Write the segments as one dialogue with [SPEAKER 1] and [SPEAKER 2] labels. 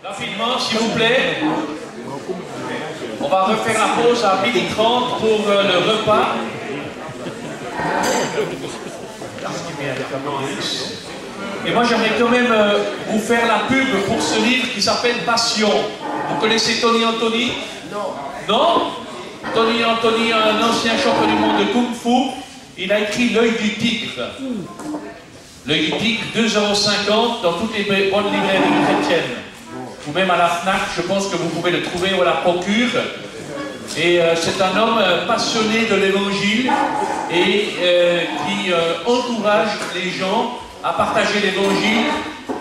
[SPEAKER 1] Rapidement, s'il vous plaît. On va refaire la pause à 12h30 pour le repas. Et moi, j'aimerais quand même vous faire la pub pour ce livre qui s'appelle Passion. Vous connaissez Tony Anthony? Non. Non? Tony Anthony, un ancien champion du monde de Kung Fu, il a écrit L'œil du tigre. L'œil du tigre, 2,50 € dans toutes les bonnes librairies chrétiennes. Ou même à la FNAC, je pense que vous pouvez le trouver ou à la procure. Et c'est un homme passionné de l'évangile et qui encourage les gens à partager l'évangile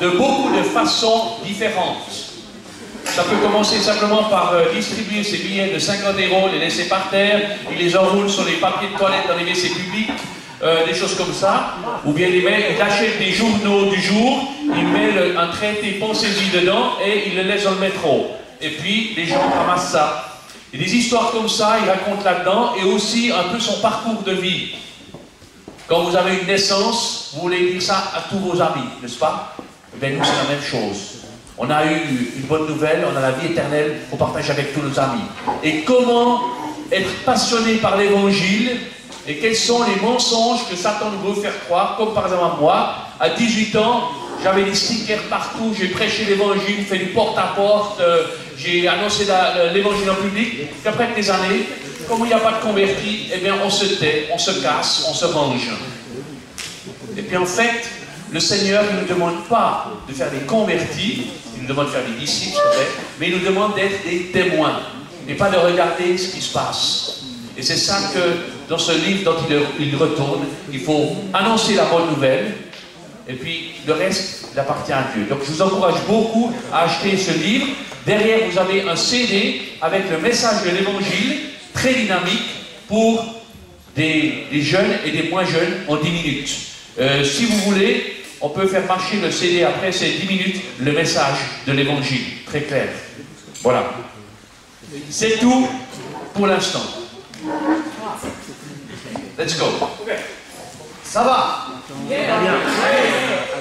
[SPEAKER 1] de beaucoup de façons différentes. Ça peut commencer simplement par distribuer ses billets de 50 €, les laisser par terre, il les enroule sur les papiers de toilette dans les WC publics, des choses comme ça. Ou bien il achète des journaux du jour, il met un traité pensez-y dedans et il le laisse dans le métro. Et puis les gens ramassent ça. Et des histoires comme ça, il raconte là-dedans, et aussi un peu son parcours de vie. Quand vous avez une naissance, vous voulez dire ça à tous vos amis, n'est-ce pas? Eh bien, nous, c'est la même chose. On a eu une bonne nouvelle, on a la vie éternelle, on partage avec tous nos amis. Et comment être passionné par l'évangile, et quels sont les mensonges que Satan nous veut faire croire, comme par exemple moi, à 18 ans, j'avais des stickers partout, j'ai prêché l'évangile, fait du porte-à-porte, j'ai annoncé l'évangile en public, et après des années, comme il n'y a pas de convertis, eh bien on se tait, on se casse, on se range. Et puis en fait, le Seigneur ne nous demande pas de faire des convertis, il nous demande de faire des disciples, c'est vrai, mais il nous demande d'être des témoins, et pas de regarder ce qui se passe. Et c'est ça que, dans ce livre dont il retourne, il faut annoncer la bonne nouvelle, et puis le reste, il appartient à Dieu. Donc je vous encourage beaucoup à acheter ce livre. Derrière, vous avez un CD avec le message de l'évangile, très dynamique, pour des jeunes et des moins jeunes en 10 minutes. Si vous voulez, on peut faire marcher le CD après ces 10 minutes, le message de l'évangile, très clair. Voilà. C'est tout pour l'instant. Let's go.
[SPEAKER 2] Okay. Ça va?
[SPEAKER 3] Yeah.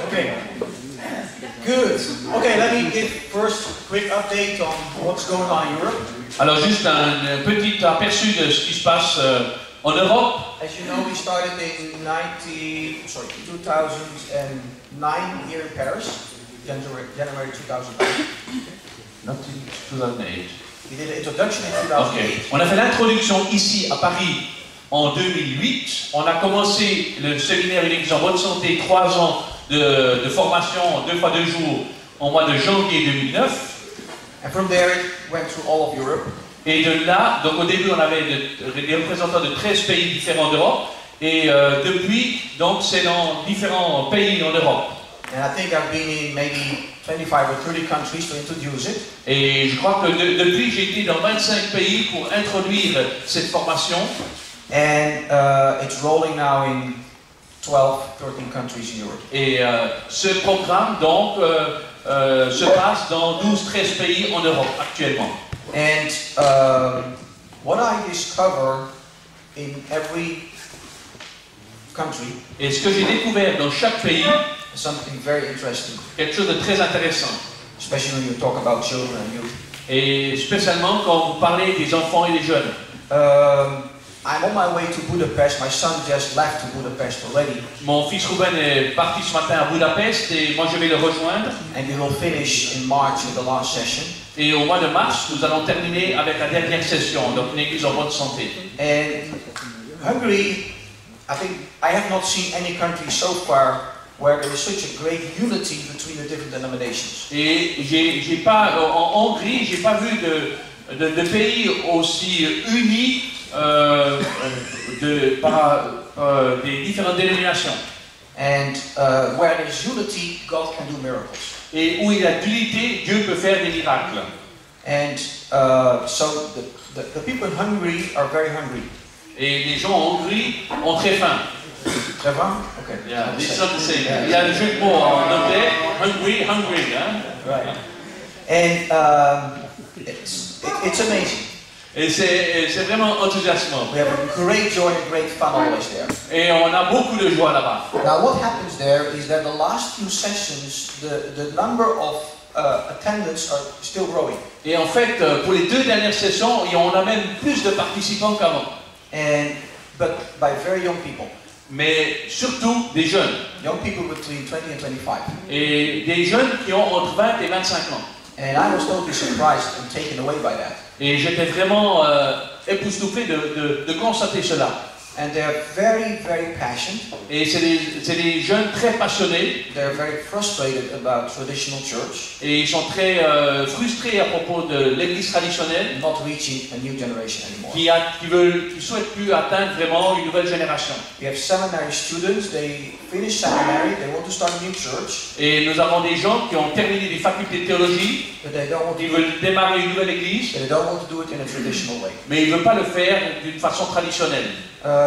[SPEAKER 2] Okay. Good. Okay, let me give first a quick update on what's going on in Europe.
[SPEAKER 1] Alors juste un petit aperçu de ce qui se passe en Europe.
[SPEAKER 2] As you know, we started in 2009 here in Paris, January 2008.
[SPEAKER 1] Not 2008.
[SPEAKER 2] We did an introduction in 2008.
[SPEAKER 1] Okay. On a fait l'introduction ici à Paris en 2008. On a commencé le séminaire Une église en bonne santé, 3 ans de formation, 2 fois 2 jours, au mois de janvier 2009.
[SPEAKER 2] And from there it went through all of Europe.
[SPEAKER 1] Et de là, donc au début on avait des représentants de 13 pays différents d'Europe, et depuis, donc c'est dans différents pays en Europe.
[SPEAKER 2] And I think I've been in maybe 25 or 30 countries to introduce it.
[SPEAKER 1] Et je crois que depuis j'ai été dans 25 pays pour introduire cette formation.
[SPEAKER 2] And it's rolling now in 12, 13 countries in Europe.
[SPEAKER 1] Et ce programme donc se passe dans 12-13 pays en Europe actuellement.
[SPEAKER 2] And what I discover in every country,
[SPEAKER 1] et ce que j'ai découvert dans chaque pays,
[SPEAKER 2] is something very interesting.
[SPEAKER 1] Quelque chose de très intéressant.
[SPEAKER 2] Especially when you talk about children and youth.
[SPEAKER 1] Et spécialement quand vous parlez des enfants et des jeunes.
[SPEAKER 2] I'm on my way to Budapest. My son just left to Budapest already.
[SPEAKER 1] Mon fils Ruben est parti ce matin à Budapest et moi je vais le rejoindre.
[SPEAKER 2] And we will finish in March with the last session.
[SPEAKER 1] Et au mois de mars, nous allons terminer avec la dernière session, donc une église en bonne santé.
[SPEAKER 2] And Hungary, I think I have not seen any country so far where there is such a great unity between the different denominations.
[SPEAKER 1] Et j'ai pas en Hongrie, j'ai pas vu de pays aussi unis des différentes dénominations.
[SPEAKER 2] And where there is unity, God can do miracles.
[SPEAKER 1] Et où il y a d'unité, Dieu peut faire des miracles.
[SPEAKER 2] And so the people in Hungary are very hungry.
[SPEAKER 1] Et les gens en Hongrie ont très faim.
[SPEAKER 2] Très faim? Okay.
[SPEAKER 1] Yeah, it's not the same. Il y a le jeu de mots en anglais, hungry, hein?
[SPEAKER 2] Right. And it's amazing.
[SPEAKER 1] Et c'est vraiment enthousiasmant.
[SPEAKER 2] We have a great joy and great fun always there.
[SPEAKER 1] Et on a beaucoup de joie là-bas.
[SPEAKER 2] Now what happens there is that the last few sessions, the number of attendance are still growing.
[SPEAKER 1] Et en fait, pour les 2 dernières sessions, on a même plus de participants qu'avant.
[SPEAKER 2] But by very young people.
[SPEAKER 1] Mais surtout des jeunes.
[SPEAKER 2] Young people between 20 and 25.
[SPEAKER 1] Et des jeunes qui ont entre 20 et 25 ans.
[SPEAKER 2] And I was totally surprised and taken away by that.
[SPEAKER 1] Et j'étais vraiment époustouflé de constater cela.
[SPEAKER 2] And they're very, very passionate.
[SPEAKER 1] Et c'est des jeunes très passionnés.
[SPEAKER 2] They're very frustrated about traditional church.
[SPEAKER 1] Et ils sont très frustrés à propos de l'église traditionnelle.
[SPEAKER 2] Not reaching a new generation anymore.
[SPEAKER 1] Qui souhaitent plus atteindre vraiment une nouvelle génération.
[SPEAKER 2] We have seminary students. They finish seminary. They want to start a new church.
[SPEAKER 1] Et nous avons des gens qui ont terminé des facultés de théologie.
[SPEAKER 2] But they don't want
[SPEAKER 1] Ils
[SPEAKER 2] to
[SPEAKER 1] veulent démarrer une nouvelle église.
[SPEAKER 2] They don't want to do it in a traditional way.
[SPEAKER 1] Mais ils ne veulent pas le faire d'une façon traditionnelle.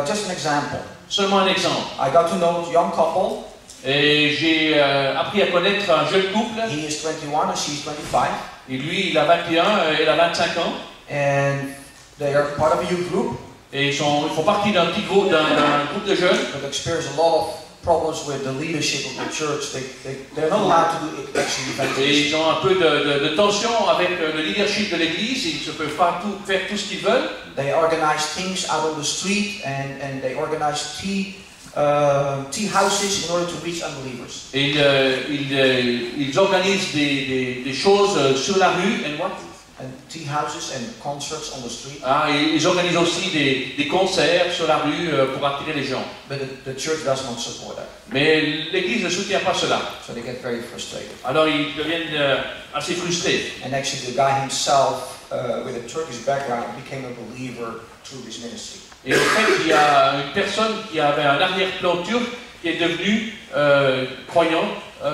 [SPEAKER 2] Just an example.
[SPEAKER 1] Seulement un exemple.
[SPEAKER 2] I got to know a young couple.
[SPEAKER 1] Et j'ai appris à connaître un jeune couple.
[SPEAKER 2] He is 21 and she's 25.
[SPEAKER 1] Et lui, il a 21 et elle a 25 ans.
[SPEAKER 2] And they are part of a youth group.
[SPEAKER 1] Et ils font partie d'un petit groupe, d'un groupe de jeunes.
[SPEAKER 2] But experience a lot of problems with the leadership of the church. They're not allowed to do actually evangelism.
[SPEAKER 1] Et ils ont un peu de tension avec le leadership de l'église. Ils ne peuvent pas faire tout ce qu'ils veulent.
[SPEAKER 2] They organize things out on the street and they organize tea houses in order to reach unbelievers.
[SPEAKER 1] Et ils organisent des choses sur la rue.
[SPEAKER 2] And tea houses and concerts on the street.
[SPEAKER 1] Ah, ils organisent aussi des concerts sur la rue pour attirer les gens.
[SPEAKER 2] But the church does not support that.
[SPEAKER 1] Mais l'église ne soutient pas cela.
[SPEAKER 2] So they get very frustrated.
[SPEAKER 1] Alors ils deviennent assez frustrés.
[SPEAKER 2] And actually the guy himself, with a Turkish background, became a believer through this ministry.
[SPEAKER 1] Et en fait, il y a une personne qui avait un arrière-plan turc qui est devenu croyant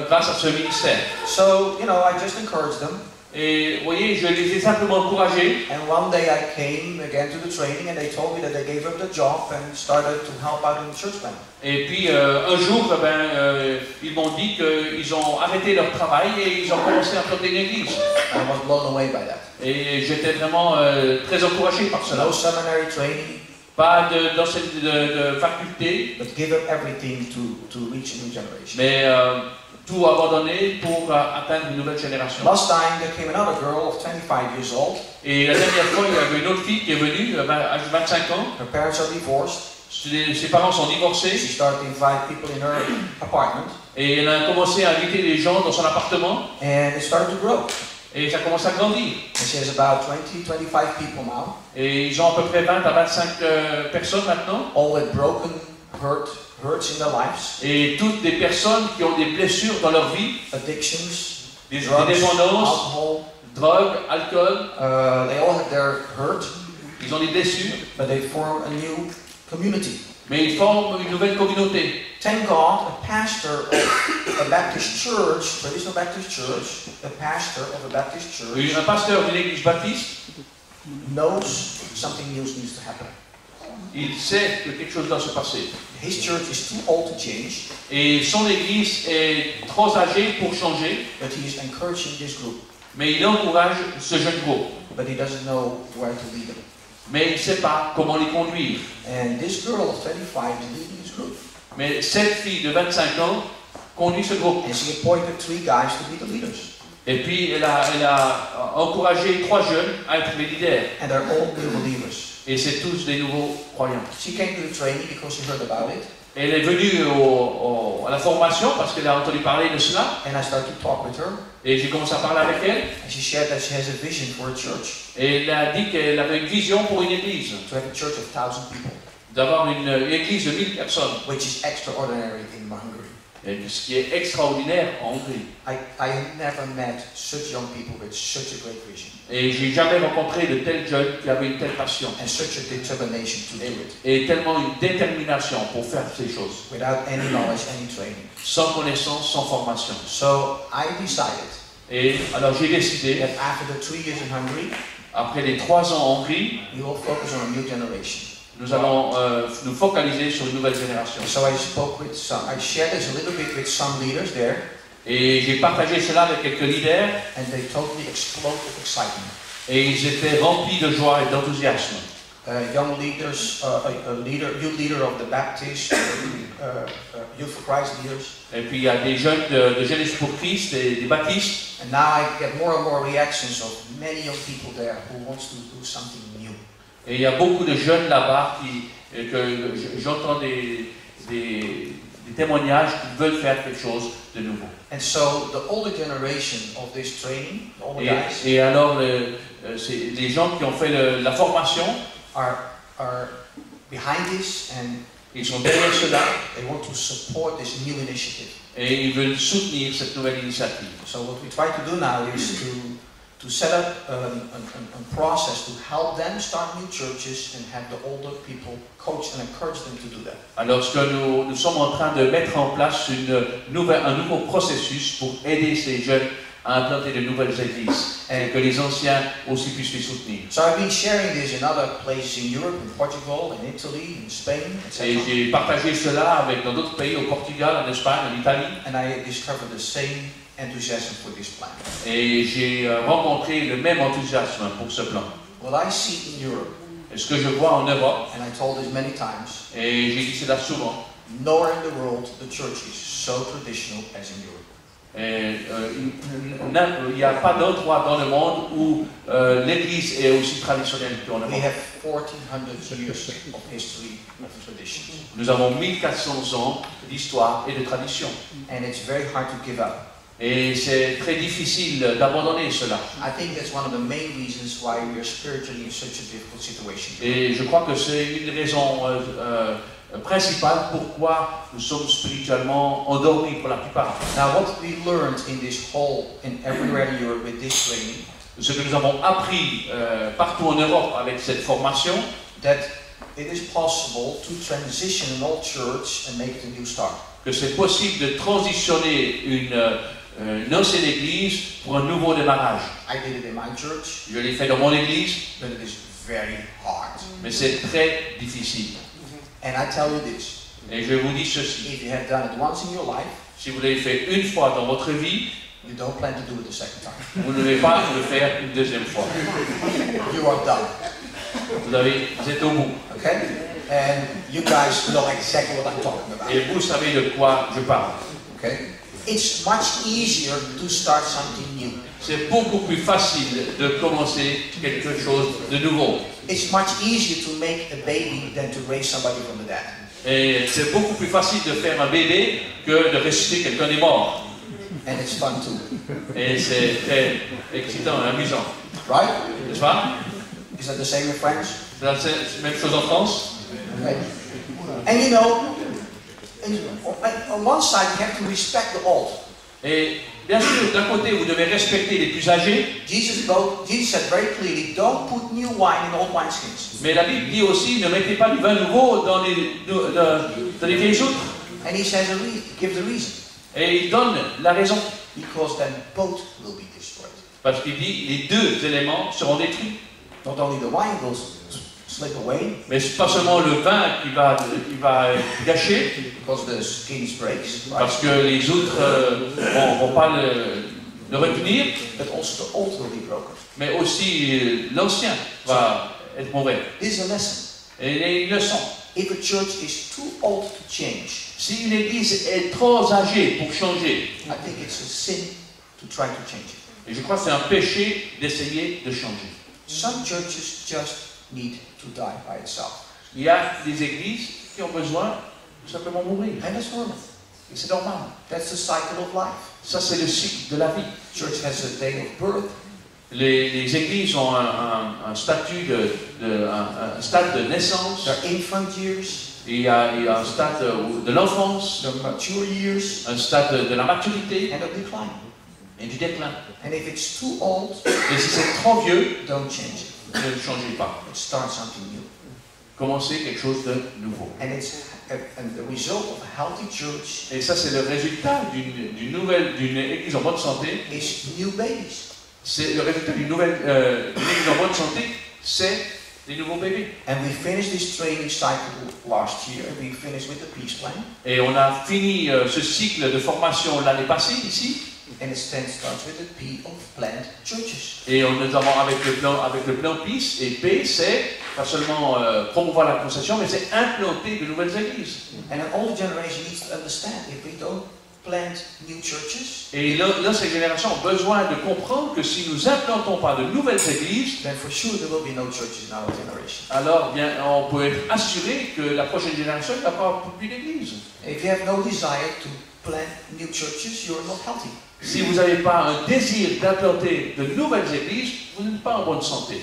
[SPEAKER 1] grâce à ce ministère.
[SPEAKER 2] So, I just encouraged them.
[SPEAKER 1] Et vous voyez, je les ai simplement encouragés.
[SPEAKER 2] And one day I came again to the training and they told me that they gave up the job and started to help out in the church plan.
[SPEAKER 1] Et puis un jour, ils m'ont dit qu'ils ont arrêté leur travail et ils ont commencé à planter une église.
[SPEAKER 2] I was blown away by that.
[SPEAKER 1] Et j'étais vraiment très encouragé par cela.
[SPEAKER 2] No seminary training.
[SPEAKER 1] Pas de faculté.
[SPEAKER 2] But give up everything to reach a new generation.
[SPEAKER 1] Mais tout abandonné pour atteindre une nouvelle génération.
[SPEAKER 2] Last time there came another girl of 25 years old.
[SPEAKER 1] Et la dernière fois, il y avait une autre fille qui est venue, à 25 ans.
[SPEAKER 2] Her parents are divorced.
[SPEAKER 1] Ses parents sont divorcés.
[SPEAKER 2] She started to invite people in her apartment.
[SPEAKER 1] Et elle a commencé à inviter les gens dans son appartement.
[SPEAKER 2] And it started to grow.
[SPEAKER 1] Et ça commence à grandir.
[SPEAKER 2] And she has about 25 people now.
[SPEAKER 1] Et ils ont à peu près 20 à 25 personnes maintenant.
[SPEAKER 2] All with broken, hurts in their lives.
[SPEAKER 1] Et toutes des personnes qui ont des blessures dans leur vie.
[SPEAKER 2] Addictions,
[SPEAKER 1] des
[SPEAKER 2] drugs,
[SPEAKER 1] dépendances,
[SPEAKER 2] alcohol.
[SPEAKER 1] Drogue, alcool.
[SPEAKER 2] They all have their hurt.
[SPEAKER 1] Ils ont des blessures.
[SPEAKER 2] But they form a new community.
[SPEAKER 1] Mais ils forment une nouvelle communauté.
[SPEAKER 2] Thank God, a pastor of a Baptist church, traditional Baptist church, a pastor of a Baptist church,
[SPEAKER 1] Un pasteur d'une église baptiste,
[SPEAKER 2] knows something new needs to happen.
[SPEAKER 1] il sait que quelque chose doit se passer.
[SPEAKER 2] His church is too old to change.
[SPEAKER 1] Et son église est trop âgée pour changer.
[SPEAKER 2] But he is encouraging this group.
[SPEAKER 1] Mais il encourage ce jeune groupe.
[SPEAKER 2] But he doesn't know where to lead them.
[SPEAKER 1] Mais il ne sait pas comment les conduire.
[SPEAKER 2] And this girl of 25 is leading this group.
[SPEAKER 1] Mais cette fille de 25 ans conduit ce groupe.
[SPEAKER 2] And she appointed 3 guys to be the leaders.
[SPEAKER 1] Et puis elle a encouragé 3 jeunes à être les leaders.
[SPEAKER 2] And they're all new believers.
[SPEAKER 1] Et c'est tous des nouveaux croyants.
[SPEAKER 2] She came to the training because she heard about it.
[SPEAKER 1] Elle est venue à la formation parce qu'elle a entendu parler de cela.
[SPEAKER 2] And I started to talk with her.
[SPEAKER 1] Et j'ai commencé à parler avec elle.
[SPEAKER 2] And she shared that she has a vision for a church.
[SPEAKER 1] Et elle a dit qu'elle avait une vision pour une église.
[SPEAKER 2] To have a church of 1,000 people.
[SPEAKER 1] D'avoir une église de 1000 personnes.
[SPEAKER 2] Which is extraordinary in Hungary.
[SPEAKER 1] Et ce qui est extraordinaire en Hongrie.
[SPEAKER 2] I have never met such young people with such a great vision.
[SPEAKER 1] Et j'ai jamais rencontré de tels jeunes qui avaient une telle passion.
[SPEAKER 2] And such a determination to do it.
[SPEAKER 1] Et tellement une détermination pour faire ces choses.
[SPEAKER 2] Without any knowledge, any training.
[SPEAKER 1] Sans connaissance, sans formation.
[SPEAKER 2] So I decided.
[SPEAKER 1] Et alors j'ai décidé.
[SPEAKER 2] That after the 3 years in Hungary.
[SPEAKER 1] Après les 3 ans en Hongrie.
[SPEAKER 2] We will focus on a new generation.
[SPEAKER 1] Nous allons nous focaliser sur une nouvelle génération.
[SPEAKER 2] So I shared this a little bit with some leaders there.
[SPEAKER 1] Et j'ai partagé cela avec quelques leaders.
[SPEAKER 2] And they totally exploded with excitement.
[SPEAKER 1] Et ils étaient remplis de joie et d'enthousiasme.
[SPEAKER 2] young leaders, youth leader of the Baptist, Youth for Christ leaders.
[SPEAKER 1] Et puis il y a des jeunes de Jeunesse pour Christ, des baptistes.
[SPEAKER 2] And now I get more and more reactions of many young people there who wants to do something new.
[SPEAKER 1] Et il y a beaucoup de jeunes là-bas que j'entends des témoignages qui veulent faire quelque chose de nouveau.
[SPEAKER 2] And so the older generation of this training, the older guys,
[SPEAKER 1] et alors les gens qui ont fait la formation
[SPEAKER 2] are behind this, and
[SPEAKER 1] ils sont derrière cela
[SPEAKER 2] they want to support this new initiative.
[SPEAKER 1] et ils veulent soutenir cette nouvelle initiative.
[SPEAKER 2] So what we try to do now is to set up a process to help them start new churches and have the older people coach and encourage them to do that.
[SPEAKER 1] Alors ce que nous sommes en train de mettre en place un nouveau processus pour aider ces jeunes à implanter de nouvelles églises et que les anciens aussi puissent les soutenir.
[SPEAKER 2] So I've been sharing this in other places in Europe, in Portugal, in Italy, in Spain, etc.
[SPEAKER 1] Et j'ai partagé cela dans d'autres pays, au Portugal, en Espagne, en Italie.
[SPEAKER 2] And I discovered the same enthusiasm for this plan.
[SPEAKER 1] Et j'ai rencontré le même enthousiasme pour ce plan.
[SPEAKER 2] What I see in Europe,
[SPEAKER 1] Et ce que je vois en Europe,
[SPEAKER 2] and I told this many times,
[SPEAKER 1] et j'ai dit cela souvent,
[SPEAKER 2] nowhere in the world the church is so traditional as in Europe.
[SPEAKER 1] Il n'y a pas d'endroit dans le monde où l'église est aussi traditionnelle qu'en Europe.
[SPEAKER 2] We have 1400 years of history of traditions.
[SPEAKER 1] Nous avons 1400 ans d'histoire et de tradition.
[SPEAKER 2] And it's very hard to give up.
[SPEAKER 1] Et c'est très difficile d'abandonner cela.
[SPEAKER 2] I think that's one of the main reasons why we are spiritually in such a difficult situation.
[SPEAKER 1] Et je crois que c'est une raison principale pourquoi nous sommes spirituellement endormis pour la plupart.
[SPEAKER 2] Now, what we learned in this whole, in everywhere in Europe with this training,
[SPEAKER 1] Ce que nous avons appris partout en Europe avec cette formation,
[SPEAKER 2] that it is possible to transition an old church and make it a new start.
[SPEAKER 1] que c'est possible de transitionner une ancienne église pour un nouveau démarrage.
[SPEAKER 2] I did it in my church,
[SPEAKER 1] Je l'ai fait dans mon église,
[SPEAKER 2] but it is very hard.
[SPEAKER 1] mais c'est très difficile.
[SPEAKER 2] And I tell you this,
[SPEAKER 1] Et je vous dis ceci,
[SPEAKER 2] if you have done it once in your life,
[SPEAKER 1] si vous l'avez fait une fois dans votre vie,
[SPEAKER 2] you don't plan to do it the second time.
[SPEAKER 1] vous ne devez pas le faire une deuxième fois.
[SPEAKER 2] You are done.
[SPEAKER 1] Vous êtes au bout.
[SPEAKER 2] Okay? And you guys know exactly what I'm talking about.
[SPEAKER 1] Et vous savez de quoi je parle.
[SPEAKER 2] Okay? It's much easier to start something new.
[SPEAKER 1] C'est beaucoup plus facile de commencer quelque chose de nouveau.
[SPEAKER 2] It's much easier to make a baby than to raise somebody from the dead.
[SPEAKER 1] Et c'est beaucoup plus facile de faire un bébé que de ressusciter quelqu'un des morts.
[SPEAKER 2] And it's fun too.
[SPEAKER 1] Et c'est très excitant et amusant.
[SPEAKER 2] Right?
[SPEAKER 1] N'est-ce pas?
[SPEAKER 2] Is that the same in France?
[SPEAKER 1] C'est la même chose en France.
[SPEAKER 2] Okay. And you know, on one side you have to respect the old.
[SPEAKER 1] Et bien sûr, d'un côté, vous devez respecter les plus âgés.
[SPEAKER 2] Jesus said very clearly, don't put new wine in old wineskins.
[SPEAKER 1] Mais la Bible dit aussi, ne mettez pas du vin nouveau dans les vieilles outres.
[SPEAKER 2] And he says, gives a reason.
[SPEAKER 1] Et il donne la raison.
[SPEAKER 2] Because then both will be destroyed.
[SPEAKER 1] Parce qu'il dit, les deux éléments seront détruits.
[SPEAKER 2] Not only the wine will slip away,
[SPEAKER 1] mais c'est pas seulement le vin qui va gâcher,
[SPEAKER 2] because the skin breaks, right?
[SPEAKER 1] parce que les outres vont pas le retenir,
[SPEAKER 2] But also the old will be broken.
[SPEAKER 1] mais aussi l'ancien va être mauvais.
[SPEAKER 2] This is a lesson.
[SPEAKER 1] Et une leçon.
[SPEAKER 2] If a church is too old to change,
[SPEAKER 1] Si une église est trop âgée pour changer,
[SPEAKER 2] I think it's a sin to try to change it.
[SPEAKER 1] et je crois que c'est un péché d'essayer de changer.
[SPEAKER 2] Some churches just need to die by itself.
[SPEAKER 1] Il y a des églises qui ont besoin de simplement mourir.
[SPEAKER 2] And that's normal.
[SPEAKER 1] Et c'est normal.
[SPEAKER 2] That's the cycle of life.
[SPEAKER 1] Ça, c'est le cycle de la vie.
[SPEAKER 2] Church has a day of birth.
[SPEAKER 1] Les églises ont un statut un stade de naissance.
[SPEAKER 2] Their infant years.
[SPEAKER 1] Il y a un stade de l'enfance,
[SPEAKER 2] The mature years.
[SPEAKER 1] un stade de la maturité
[SPEAKER 2] And of decline.
[SPEAKER 1] et du déclin.
[SPEAKER 2] And if it's too old,
[SPEAKER 1] Et si c'est trop vieux,
[SPEAKER 2] don't change it.
[SPEAKER 1] ne changez pas.
[SPEAKER 2] Start something new.
[SPEAKER 1] Commencez quelque chose de nouveau.
[SPEAKER 2] And the result of a healthy church
[SPEAKER 1] Et ça, c'est le résultat d'une église en bonne santé.
[SPEAKER 2] is new babies.
[SPEAKER 1] C'est le résultat d'une église en bonne santé, c'est des nouveaux bébés.
[SPEAKER 2] And we finished this training cycle last year. We finished with the peace plan.
[SPEAKER 1] Et on a fini ce cycle de formation l'année passée ici.
[SPEAKER 2] And it starts with the P of plant churches.
[SPEAKER 1] Et nous avons avec le plan PIS, et P, c'est pas seulement promouvoir la conversation, mais c'est implanter de nouvelles églises.
[SPEAKER 2] And an older generation needs to understand if we don't plant new churches.
[SPEAKER 1] Et l'ancienne génération a besoin de comprendre que si nous implantons pas de nouvelles églises,
[SPEAKER 2] Then for sure there will be no churches in our generation.
[SPEAKER 1] alors bien on peut être assuré que la prochaine génération n'a pas plus d'église.
[SPEAKER 2] If you have no desire to plant new churches, you are not healthy.
[SPEAKER 1] Si vous n'avez pas un désir d'implanter de nouvelles églises, vous n'êtes pas en bonne santé.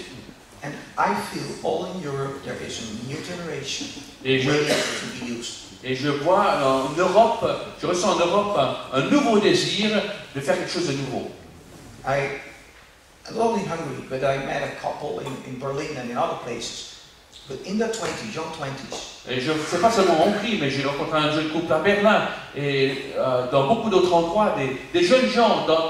[SPEAKER 2] And I feel all in Europe there is a new generation
[SPEAKER 1] Et je,
[SPEAKER 2] ready to be used.
[SPEAKER 1] et je vois en Europe, je ressens en Europe un nouveau désir de faire quelque chose de nouveau.
[SPEAKER 2] I'm not only Hungary, but I met a couple in Berlin and in other places. But in their 20s, young 20s,
[SPEAKER 1] Et je ne sais pas seulement en Hongrie, mais j'ai rencontré un jeune couple à Berlin et dans beaucoup d'autres endroits, des jeunes gens dans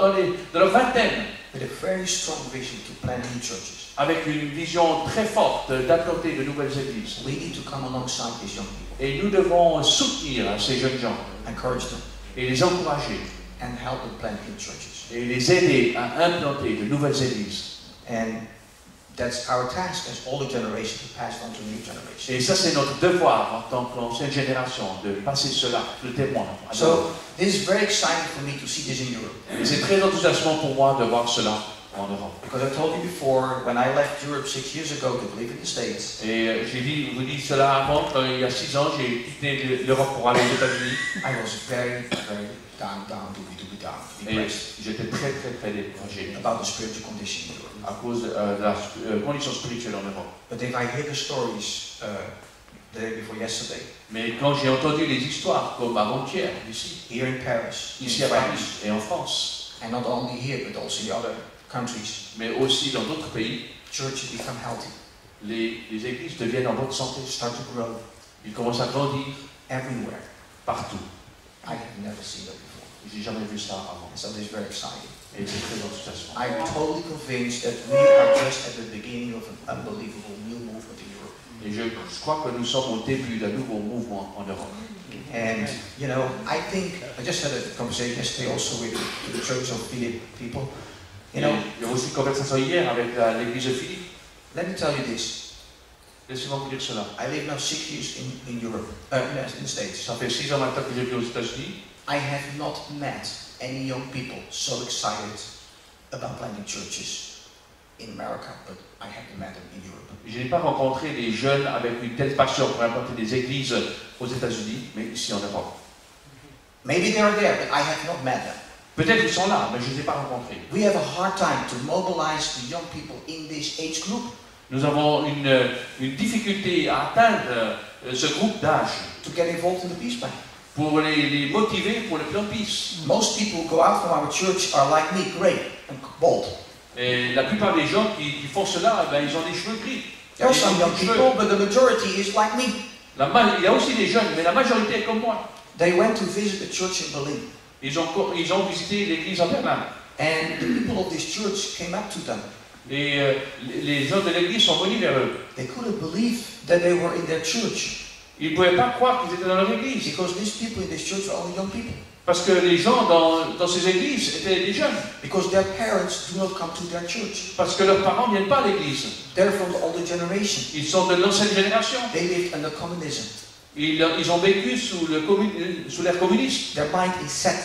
[SPEAKER 1] leur vingtaine,
[SPEAKER 2] with a very strong vision to plant new churches.
[SPEAKER 1] avec une vision très forte d'implanter de nouvelles églises.
[SPEAKER 2] We need to come alongside these young people,
[SPEAKER 1] Et nous devons soutenir ces jeunes gens
[SPEAKER 2] encourage them,
[SPEAKER 1] et les encourager
[SPEAKER 2] and help them plant new churches.
[SPEAKER 1] et les aider à implanter de nouvelles églises.
[SPEAKER 2] And that's our task as older generation to pass on to new generation.
[SPEAKER 1] Et ça, c'est notre devoir en tant qu'ancienne génération, de passer cela, le témoin.
[SPEAKER 2] So this is very exciting for me to see this in Europe.
[SPEAKER 1] Et c'est très enthousiasmant pour moi de voir cela en Europe.
[SPEAKER 2] Because I told you before, when I left Europe 6 years ago to live in the States,
[SPEAKER 1] Et vous dit cela avant, quand il y a 6 ans, j'ai quitté l'Europe pour aller aux États-Unis.
[SPEAKER 2] I was very down,
[SPEAKER 1] Et
[SPEAKER 2] depressed
[SPEAKER 1] j'étais très découragé
[SPEAKER 2] about the spiritual condition in Europe.
[SPEAKER 1] à cause de la condition spirituelle en Europe.
[SPEAKER 2] But if I hear the stories the day before yesterday,
[SPEAKER 1] Mais quand j'ai entendu les histoires, comme avant-hier, ici,
[SPEAKER 2] here in Paris,
[SPEAKER 1] ici
[SPEAKER 2] in
[SPEAKER 1] à Paris
[SPEAKER 2] France,
[SPEAKER 1] et en France,
[SPEAKER 2] and not only here but also in other countries,
[SPEAKER 1] mais aussi dans d'autres pays,
[SPEAKER 2] churches become healthy,
[SPEAKER 1] les églises deviennent en bonne santé.
[SPEAKER 2] start to grow
[SPEAKER 1] Ils commencent à grandir
[SPEAKER 2] everywhere.
[SPEAKER 1] partout.
[SPEAKER 2] I have never seen that before.
[SPEAKER 1] J'ai jamais vu ça avant.
[SPEAKER 2] So this is very exciting.
[SPEAKER 1] Et c'est très enthousiasmant.
[SPEAKER 2] I'm totally convinced that we are just at the beginning of an unbelievable new movement in Europe.
[SPEAKER 1] Et je crois que nous sommes au début d'un nouveau mouvement en Europe.
[SPEAKER 2] And, you know, I think, I just had a conversation yesterday also with the Church of Philip people. You know,
[SPEAKER 1] Il y a aussi une conversation hier avec l'église de Philippe.
[SPEAKER 2] let me tell you this.
[SPEAKER 1] Laissez-moi vous dire cela.
[SPEAKER 2] I live now 6 years in Europe, in the States.
[SPEAKER 1] Ça fait 6 ans maintenant que j'ai vécu aux États-Unis.
[SPEAKER 2] I have not met any young people so excited about planting churches in America, but I haven't met them in Europe.
[SPEAKER 1] Je n'ai pas rencontré des jeunes avec une telle passion pour implanter des églises aux États-Unis, mais ici en Europe.
[SPEAKER 2] Maybe they are there, but I have not met them.
[SPEAKER 1] Peut-être qu'ils sont là, mais je ne les ai pas rencontrés.
[SPEAKER 2] We have a hard time to mobilize the young people in this age group
[SPEAKER 1] Nous avons une difficulté à atteindre ce groupe d'âge
[SPEAKER 2] to get involved in the peace plan.
[SPEAKER 1] pour les motiver pour le plan PIS.
[SPEAKER 2] Most people who go out from our church are like me, gray and bald.
[SPEAKER 1] Et la plupart des gens qui font cela, ben, ils ont des cheveux gris.
[SPEAKER 2] There are
[SPEAKER 1] Ils
[SPEAKER 2] some
[SPEAKER 1] ont
[SPEAKER 2] young
[SPEAKER 1] des cheveux.
[SPEAKER 2] people, but the majority is like me.
[SPEAKER 1] Il y a aussi des jeunes, mais la majorité est comme moi.
[SPEAKER 2] They went to visit the church in Berlin,
[SPEAKER 1] Ils ont visité l'église à Berlin.
[SPEAKER 2] and the people of this church came up to them.
[SPEAKER 1] Et les gens de l'église sont venus vers eux.
[SPEAKER 2] They couldn't believe that they were in their church,
[SPEAKER 1] Ils ne pouvaient pas croire qu'ils étaient dans leur église.
[SPEAKER 2] because these people in this church were only young people.
[SPEAKER 1] Parce que les gens dans ces églises étaient des jeunes.
[SPEAKER 2] Because their parents do not come to their church.
[SPEAKER 1] Parce que leurs parents ne viennent pas à l'église.
[SPEAKER 2] They're from the older generation.
[SPEAKER 1] Ils sont de l'ancienne génération.
[SPEAKER 2] They lived under communism.
[SPEAKER 1] Ils ont vécu sous l'ère communiste.
[SPEAKER 2] Their mind is set.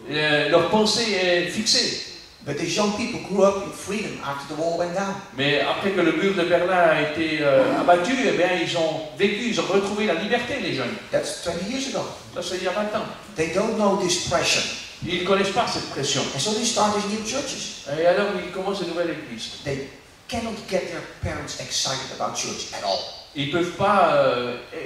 [SPEAKER 1] Leur pensée est fixée.
[SPEAKER 2] But these young people grew up in freedom after the wall went down.
[SPEAKER 1] Mais après que le mur de Berlin a été abattu, eh bien, ils ont vécu, ils ont retrouvé la liberté, les jeunes.
[SPEAKER 2] That's 20 years ago.
[SPEAKER 1] Ça, c'est il y a 20 ans.
[SPEAKER 2] They don't know this pressure.
[SPEAKER 1] Ils ne connaissent pas cette pression.
[SPEAKER 2] And so they start these new churches.
[SPEAKER 1] Et alors, ils commencent une nouvelle église.
[SPEAKER 2] They cannot get their parents excited about church at all.
[SPEAKER 1] Ils ne peuvent pas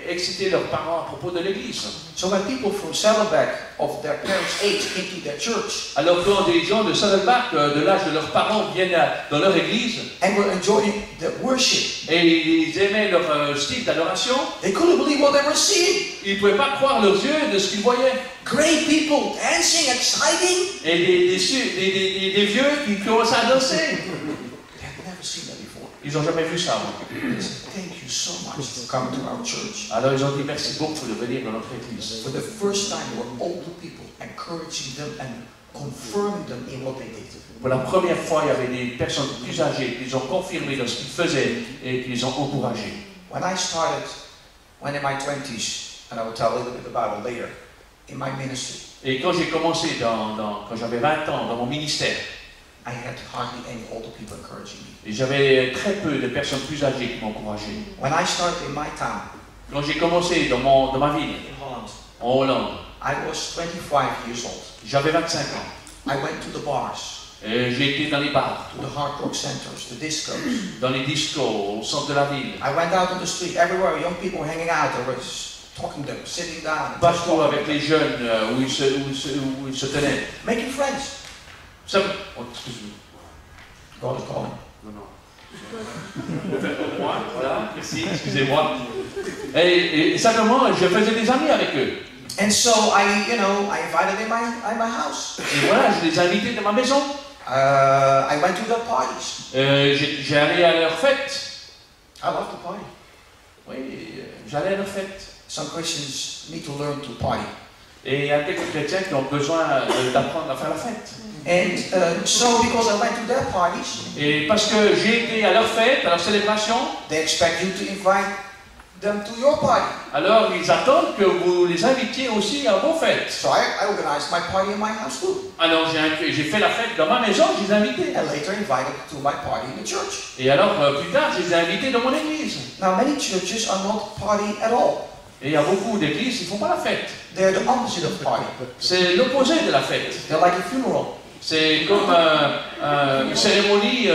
[SPEAKER 1] exciter leurs parents à propos de l'église.
[SPEAKER 2] So when people from Saddleback of their parents' age into their church
[SPEAKER 1] Alors quand des gens de Saddleback, de l'âge de leurs parents, viennent dans leur église
[SPEAKER 2] and were enjoying the worship,
[SPEAKER 1] et ils aimaient leur style d'adoration,
[SPEAKER 2] they couldn't believe what they were seeing.
[SPEAKER 1] ils ne pouvaient pas croire leurs yeux de ce qu'ils voyaient.
[SPEAKER 2] Great people dancing, exciting.
[SPEAKER 1] Et des vieux qui commençaient à danser.
[SPEAKER 2] They had never seen that before.
[SPEAKER 1] Ils n'ont jamais vu ça avant.
[SPEAKER 2] They said, thank you so much for coming to our church.
[SPEAKER 1] Alors ils ont dit merci beaucoup de venir dans notre église.
[SPEAKER 2] For the first time, there were older people encouraging them and confirming them in what they did.
[SPEAKER 1] Pour la première fois, il y avait des personnes plus âgées qui les ont confirmés dans ce qu'ils faisaient et qui les ont encouragés.
[SPEAKER 2] When I started, when in my 20s, and I will tell a little bit about it later, in my ministry,
[SPEAKER 1] Et quand j'ai commencé, quand j'avais 20 ans, dans mon ministère,
[SPEAKER 2] I had hardly any older people encouraging me.
[SPEAKER 1] et j'avais très peu de personnes plus âgées qui m'encourageaient.
[SPEAKER 2] When I started in my town,
[SPEAKER 1] Quand j'ai commencé dans ma ville,
[SPEAKER 2] in Holland,
[SPEAKER 1] en Hollande,
[SPEAKER 2] I was 25 years old.
[SPEAKER 1] j'avais 25 ans.
[SPEAKER 2] I went to the bars,
[SPEAKER 1] Et j'ai été dans les bars,
[SPEAKER 2] to the hard rock centers, the discos.
[SPEAKER 1] dans les discos, au centre de la ville.
[SPEAKER 2] I went out on the street, everywhere, young people were hanging out, they were talking to them, sitting down,
[SPEAKER 1] Partout avec les jeunes où ils se tenaient.
[SPEAKER 2] making friends.
[SPEAKER 1] Ça, oh, excuse-moi.
[SPEAKER 2] God is calling.
[SPEAKER 1] Non, non. Au moins, voilà, merci, excusez-moi. Et simplement, je faisais des amis avec eux.
[SPEAKER 2] And so I invited them in my house.
[SPEAKER 1] Et voilà, je les invitais dans ma maison.
[SPEAKER 2] I went to their parties.
[SPEAKER 1] J'ai allé à leurs fêtes.
[SPEAKER 2] I love to party.
[SPEAKER 1] Oui, j'allais à leurs fêtes.
[SPEAKER 2] Some Christians need to learn to party.
[SPEAKER 1] Et il y a quelques chrétiens qui ont besoin d'apprendre à faire la fête.
[SPEAKER 2] And so because I went to their parties,
[SPEAKER 1] Et parce que j'ai été à leurs fêtes, à leurs célébrations,
[SPEAKER 2] they expect you to invite them to your party.
[SPEAKER 1] alors ils attendent que vous les invitiez aussi à vos fêtes.
[SPEAKER 2] So I organized my party in my house too.
[SPEAKER 1] Alors j'ai fait la fête dans ma maison, je les ai invités.
[SPEAKER 2] And later invited to my party in the church.
[SPEAKER 1] Et alors plus tard, je les ai invités dans mon église.
[SPEAKER 2] Now many churches are not party at all.
[SPEAKER 1] Et il y a beaucoup d'églises qui ne font pas la fête.
[SPEAKER 2] They're the opposite of party.
[SPEAKER 1] C'est l'opposé de la fête.
[SPEAKER 2] They're like a funeral.
[SPEAKER 1] C'est comme une cérémonie,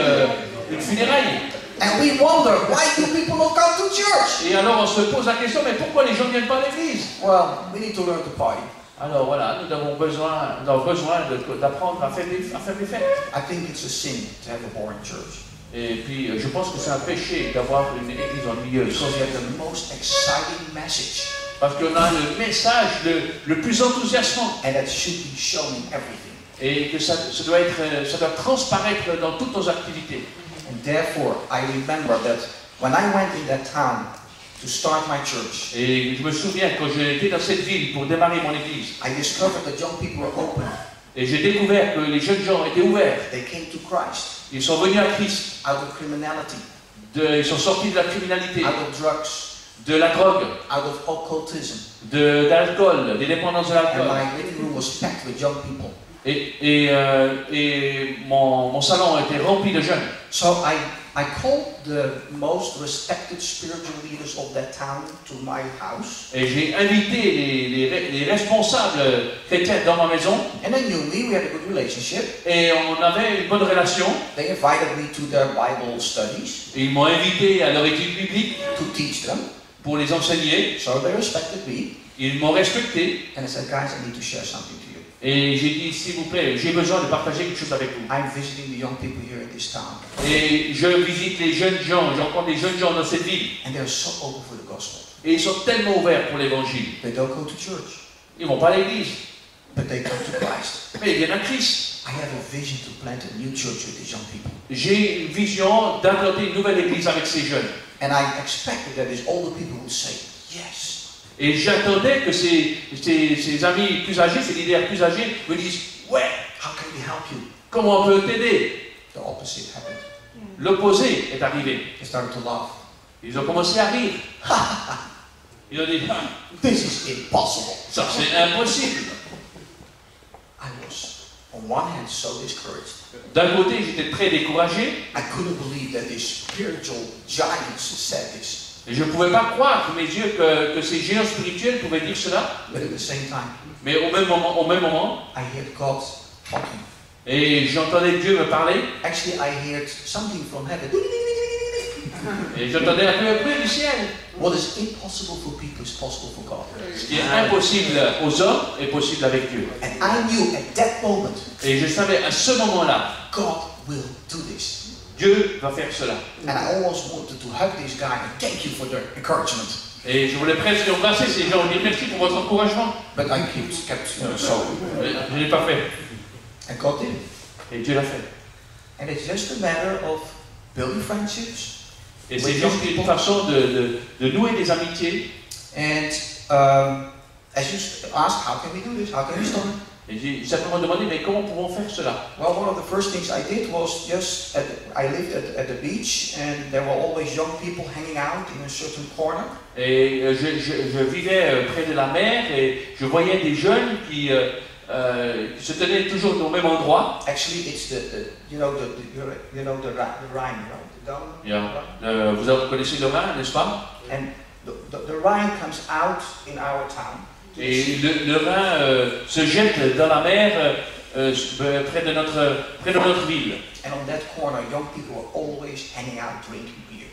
[SPEAKER 1] une funéraille.
[SPEAKER 2] And we wonder, why do people not come to church?
[SPEAKER 1] Et alors on se pose la question, mais pourquoi les gens ne viennent pas à l'église?
[SPEAKER 2] Well, we need to learn to party.
[SPEAKER 1] Alors voilà, nous avons besoin d'apprendre à faire des fêtes.
[SPEAKER 2] I think it's a sin to have a boring church.
[SPEAKER 1] Et puis je pense que c'est un péché d'avoir une église ennuyeuse.
[SPEAKER 2] Because you have the most exciting message.
[SPEAKER 1] Parce qu'on a le message le plus enthousiasmant.
[SPEAKER 2] And that should be shown in everything.
[SPEAKER 1] Et que ça doit transparaître dans toutes nos activités.
[SPEAKER 2] And therefore, I remember that when I went in that town to start my church,
[SPEAKER 1] Et je me souviens quand j'étais dans cette ville pour démarrer mon église.
[SPEAKER 2] I discovered that young people were open.
[SPEAKER 1] Et j'ai découvert que les jeunes gens étaient ouverts.
[SPEAKER 2] They came to Christ.
[SPEAKER 1] Ils sont venus à Christ.
[SPEAKER 2] Out of criminality.
[SPEAKER 1] Ils sont sortis de la criminalité,
[SPEAKER 2] Out of drugs.
[SPEAKER 1] de la drogue,
[SPEAKER 2] Out of occultism.
[SPEAKER 1] d'alcool, des dépendances de
[SPEAKER 2] And
[SPEAKER 1] l'alcool.
[SPEAKER 2] my living room was packed with young people.
[SPEAKER 1] Et mon salon était rempli de jeunes.
[SPEAKER 2] So I called the most respected spiritual leaders of that town to my house.
[SPEAKER 1] Et j'ai invité les responsables chrétiens dans ma maison.
[SPEAKER 2] And they knew me, we had a good relationship.
[SPEAKER 1] Et on avait une bonne relation.
[SPEAKER 2] They invited me to their Bible studies.
[SPEAKER 1] Et ils m'ont invité à leur étude biblique
[SPEAKER 2] To teach them.
[SPEAKER 1] pour les enseigner.
[SPEAKER 2] So they respected me.
[SPEAKER 1] Ils m'ont respecté.
[SPEAKER 2] And I said, guys, I need to share something to you.
[SPEAKER 1] Et j'ai dit, s'il vous plaît, j'ai besoin de partager quelque chose avec vous.
[SPEAKER 2] I'm visiting the young people here in this town.
[SPEAKER 1] Et je visite les jeunes gens, je rencontre des jeunes gens dans cette ville.
[SPEAKER 2] And they're so open for the gospel.
[SPEAKER 1] Et ils sont tellement ouverts pour l'évangile.
[SPEAKER 2] They don't go to church,
[SPEAKER 1] Ils vont pas à l'église,
[SPEAKER 2] but they come to Christ.
[SPEAKER 1] mais ils viennent à Christ.
[SPEAKER 2] I have a vision to plant a new church with these young people.
[SPEAKER 1] J'ai une vision d'implanter une nouvelle église avec ces jeunes.
[SPEAKER 2] And I expected that these older people would say, yes.
[SPEAKER 1] Et j'attendais que ces amis plus âgés, ces leaders plus âgés, me disent « Ouais,
[SPEAKER 2] How can we help you?
[SPEAKER 1] comment on peut t'aider ?»
[SPEAKER 2] The opposite happened.
[SPEAKER 1] L'opposé est arrivé.
[SPEAKER 2] They started to laugh.
[SPEAKER 1] Ils ont commencé à rire. Ils ont dit ah,
[SPEAKER 2] This is impossible.
[SPEAKER 1] ça c'est impossible.
[SPEAKER 2] I was, on one hand, so discouraged.
[SPEAKER 1] D'un côté, j'étais très découragé.
[SPEAKER 2] I couldn't believe that these spiritual giants said this.
[SPEAKER 1] Et je ne pouvais pas croire que mes yeux que ces géants spirituels pouvaient dire cela.
[SPEAKER 2] But at the same time,
[SPEAKER 1] Mais au même moment,
[SPEAKER 2] I heard God talking.
[SPEAKER 1] et j'entendais Dieu me parler.
[SPEAKER 2] Actually, I heard something from heaven.
[SPEAKER 1] Et j'entendais un peu du ciel.
[SPEAKER 2] What is impossible for people is possible for God.
[SPEAKER 1] Ce qui est impossible aux hommes est possible avec Dieu.
[SPEAKER 2] And I knew at that moment,
[SPEAKER 1] Et je savais à ce moment-là,
[SPEAKER 2] God will do this.
[SPEAKER 1] Dieu va faire cela.
[SPEAKER 2] And I almost wanted to hug this guy and thank you for the encouragement.
[SPEAKER 1] Et je voulais presque embrasser ces gens et dire merci pour votre encouragement.
[SPEAKER 2] But I kept so.
[SPEAKER 1] Je ne l'ai pas fait.
[SPEAKER 2] And God did it.
[SPEAKER 1] Et Dieu l'a fait.
[SPEAKER 2] And it's just a matter of building friendships.
[SPEAKER 1] Et c'est juste une façon de nouer des amitiés.
[SPEAKER 2] And as you ask, how can we do this? How can we start?
[SPEAKER 1] Et j'ai simplement demandé, mais comment pouvons faire cela?
[SPEAKER 2] Well, one of the first things I did was I lived at the beach, and there were always young people hanging out in a certain corner.
[SPEAKER 1] Et je vivais près de la mer et je voyais des jeunes qui se tenaient toujours au même endroit.
[SPEAKER 2] Actually, it's the Rhine, right? The Don,
[SPEAKER 1] Yeah. Vous connaissez le Rhin, n'est-ce pas?
[SPEAKER 2] And the Rhine comes out in our town.
[SPEAKER 1] Et le Rhin se jette dans la mer près de notre ville.
[SPEAKER 2] And on that corner, young people were always hanging out drinking beer.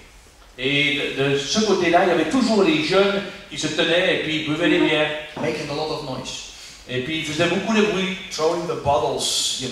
[SPEAKER 1] Et de ce côté-là, il y avait toujours les jeunes qui se tenaient et puis buvaient les bières.
[SPEAKER 2] Making a lot of noise.
[SPEAKER 1] Et puis ils faisaient beaucoup de bruit.
[SPEAKER 2] Throwing the bottles,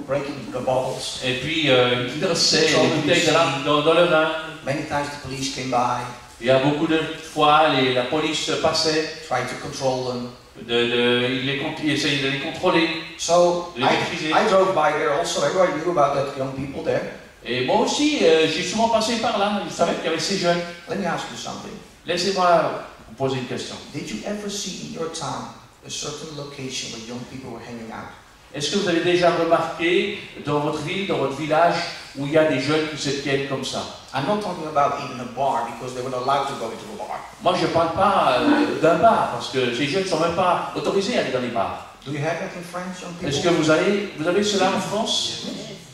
[SPEAKER 2] breaking the bottles.
[SPEAKER 1] Et puis ils dressaient les bouteilles dans le Rhin.
[SPEAKER 2] Many times the police came by.
[SPEAKER 1] Il y a beaucoup de fois, la police passait.
[SPEAKER 2] Tried to control them.
[SPEAKER 1] Ils essayaient de les contrôler.
[SPEAKER 2] So
[SPEAKER 1] de les maîtriser.
[SPEAKER 2] I drove by there also. Everybody knew about that young people there.
[SPEAKER 1] Et moi aussi, j'ai souvent passé par là. Je savais qu'il y avait ces jeunes.
[SPEAKER 2] Let me ask you something.
[SPEAKER 1] Laissez-moi vous poser une question.
[SPEAKER 2] Did you ever see in your town a certain location where young people were hanging out?
[SPEAKER 1] Est-ce que vous avez déjà remarqué dans votre ville, dans votre village, où il y a des jeunes qui se tiennent comme ça?
[SPEAKER 2] I'm not talking about even a bar because they were not allowed to go into a bar.
[SPEAKER 1] Moi, je ne parle pas d'un bar, parce que ces jeunes ne sont même pas autorisés à aller dans les bars.
[SPEAKER 2] Do you have that in France, young people?
[SPEAKER 1] Est-ce que vous avez cela en France?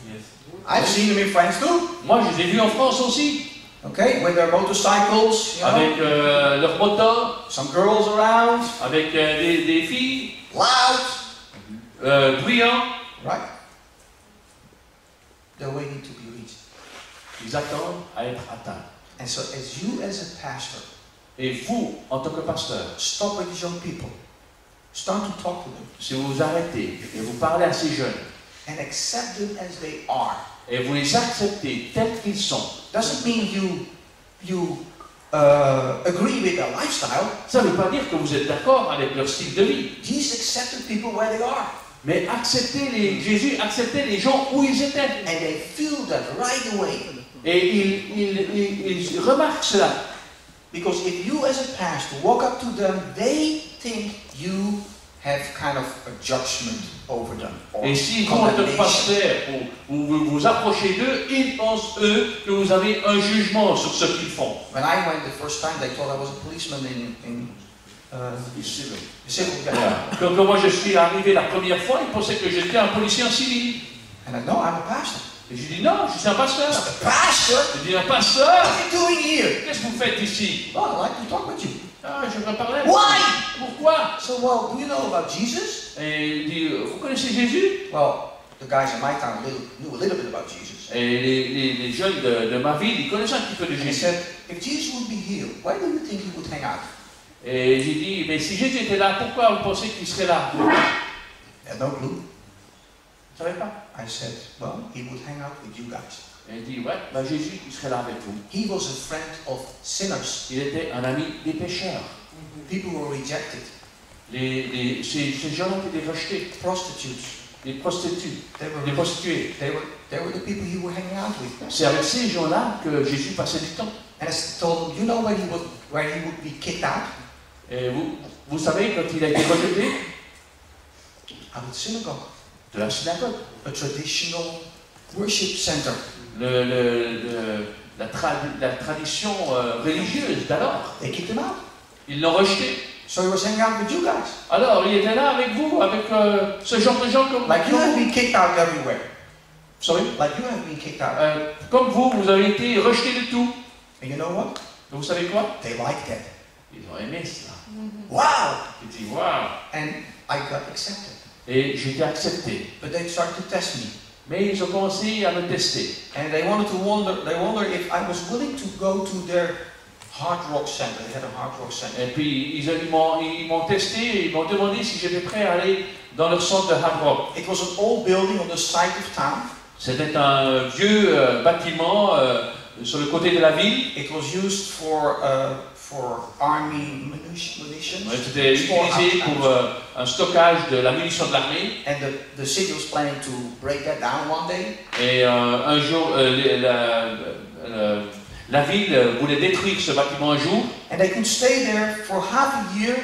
[SPEAKER 2] Yes. I've seen them in France too.
[SPEAKER 1] Moi, je les ai vus en France aussi.
[SPEAKER 2] Okay, with their motorcycles,
[SPEAKER 1] avec leurs motos.
[SPEAKER 2] Some girls around.
[SPEAKER 1] Avec des filles.
[SPEAKER 2] Loud.
[SPEAKER 1] Bruyants.
[SPEAKER 2] Right. They're waiting to be reached.
[SPEAKER 1] Ils attendent à être atteints.
[SPEAKER 2] And so, as you as a pastor,
[SPEAKER 1] et vous, en tant que pasteur,
[SPEAKER 2] stop with these young people. Start to talk to them.
[SPEAKER 1] Si vous vous arrêtez et vous parlez à ces jeunes,
[SPEAKER 2] and accept them as they are,
[SPEAKER 1] et vous les acceptez tels qu'ils sont,
[SPEAKER 2] doesn't mean you agree with their lifestyle.
[SPEAKER 1] Ça ne veut pas dire que vous êtes d'accord avec leur style de vie.
[SPEAKER 2] Jesus accepted people where they are.
[SPEAKER 1] Mais Jésus acceptait les gens où ils étaient.
[SPEAKER 2] And they feel that right away.
[SPEAKER 1] Et ils remarquent cela.
[SPEAKER 2] Because if you as a pastor walk up to them, they think you have kind of a judgment over them.
[SPEAKER 1] Et si vous, en tant que pasteur, vous approchez d'eux, ils pensent, eux, que vous avez un jugement sur ce qu'ils font.
[SPEAKER 2] When I went the first time, they thought I was a policeman in civil.
[SPEAKER 1] Quand moi je suis arrivé la première fois, ils pensaient que j'étais un policier en civil.
[SPEAKER 2] And I know I'm a pastor.
[SPEAKER 1] Et je dis non, je suis un pasteur.
[SPEAKER 2] Pastor?
[SPEAKER 1] Je dis un pasteur?
[SPEAKER 2] What are you doing here?
[SPEAKER 1] Qu'est-ce que vous faites ici?
[SPEAKER 2] Oh, I'd like to talk with you.
[SPEAKER 1] Ah, je veux parler.
[SPEAKER 2] Why?
[SPEAKER 1] Pourquoi?
[SPEAKER 2] So, well, do you know about Jesus?
[SPEAKER 1] Et il dit, vous connaissez Jésus?
[SPEAKER 2] Well, the guys in my town knew a little bit about Jesus.
[SPEAKER 1] Et les jeunes de ma ville, ils connaissent un petit peu de Jésus.
[SPEAKER 2] He said, if Jesus would be here, why do you think he would hang out?
[SPEAKER 1] Et j'ai dit, mais si Jésus était là, pourquoi vous pensez qu'il serait là?
[SPEAKER 2] I had no clue.
[SPEAKER 1] Je ne savais pas.
[SPEAKER 2] I said, well, he would hang out with you guys.
[SPEAKER 1] Et il dit, ouais, ben Jésus, il serait là avec vous.
[SPEAKER 2] He was a friend of sinners.
[SPEAKER 1] Il était un ami des pécheurs.
[SPEAKER 2] People were rejected.
[SPEAKER 1] Ces gens ont été rejetés.
[SPEAKER 2] Prostitutes.
[SPEAKER 1] Les prostituées. Les prostituées.
[SPEAKER 2] They were the people he would hang out with.
[SPEAKER 1] C'est avec ces gens-là que Jésus passait du temps.
[SPEAKER 2] And I told him, you know where he would be kicked out?
[SPEAKER 1] Et vous savez, quand il a été rejeté?
[SPEAKER 2] Out of the synagogue.
[SPEAKER 1] De la synagogue.
[SPEAKER 2] A traditional worship center.
[SPEAKER 1] La tradition religieuse d'alors.
[SPEAKER 2] They kicked him out.
[SPEAKER 1] Ils l'ont rejeté.
[SPEAKER 2] So he was hanging out with you guys.
[SPEAKER 1] Alors, il était là avec vous, avec ce genre de gens comme
[SPEAKER 2] like you have been kicked out everywhere.
[SPEAKER 1] Sorry?
[SPEAKER 2] Like you have been kicked out.
[SPEAKER 1] Comme vous avez été rejeté de tout.
[SPEAKER 2] And you know what?
[SPEAKER 1] Vous savez quoi?
[SPEAKER 2] They liked that.
[SPEAKER 1] Ils ont aimé cela.
[SPEAKER 2] Wow!
[SPEAKER 1] Ils disent wow.
[SPEAKER 2] And I got accepted.
[SPEAKER 1] Et j'ai été accepté.
[SPEAKER 2] But they started to test me.
[SPEAKER 1] Mais ils ont commencé à me tester.
[SPEAKER 2] And they wondered if I was willing to go to their hard rock center. They had a hard rock center.
[SPEAKER 1] Et puis ils m'ont testé et ils m'ont demandé si j'étais prêt à aller dans leur centre de hard rock.
[SPEAKER 2] It was an old building on the side of town.
[SPEAKER 1] C'était un vieux bâtiment sur le côté de la ville.
[SPEAKER 2] It was used for army munitions.
[SPEAKER 1] C'était utilisé pour un stockage de la munition de l'armée.
[SPEAKER 2] And the city was planning to break that down one day.
[SPEAKER 1] Et un jour, la ville voulait détruire ce bâtiment un jour.
[SPEAKER 2] And they could stay there for half a year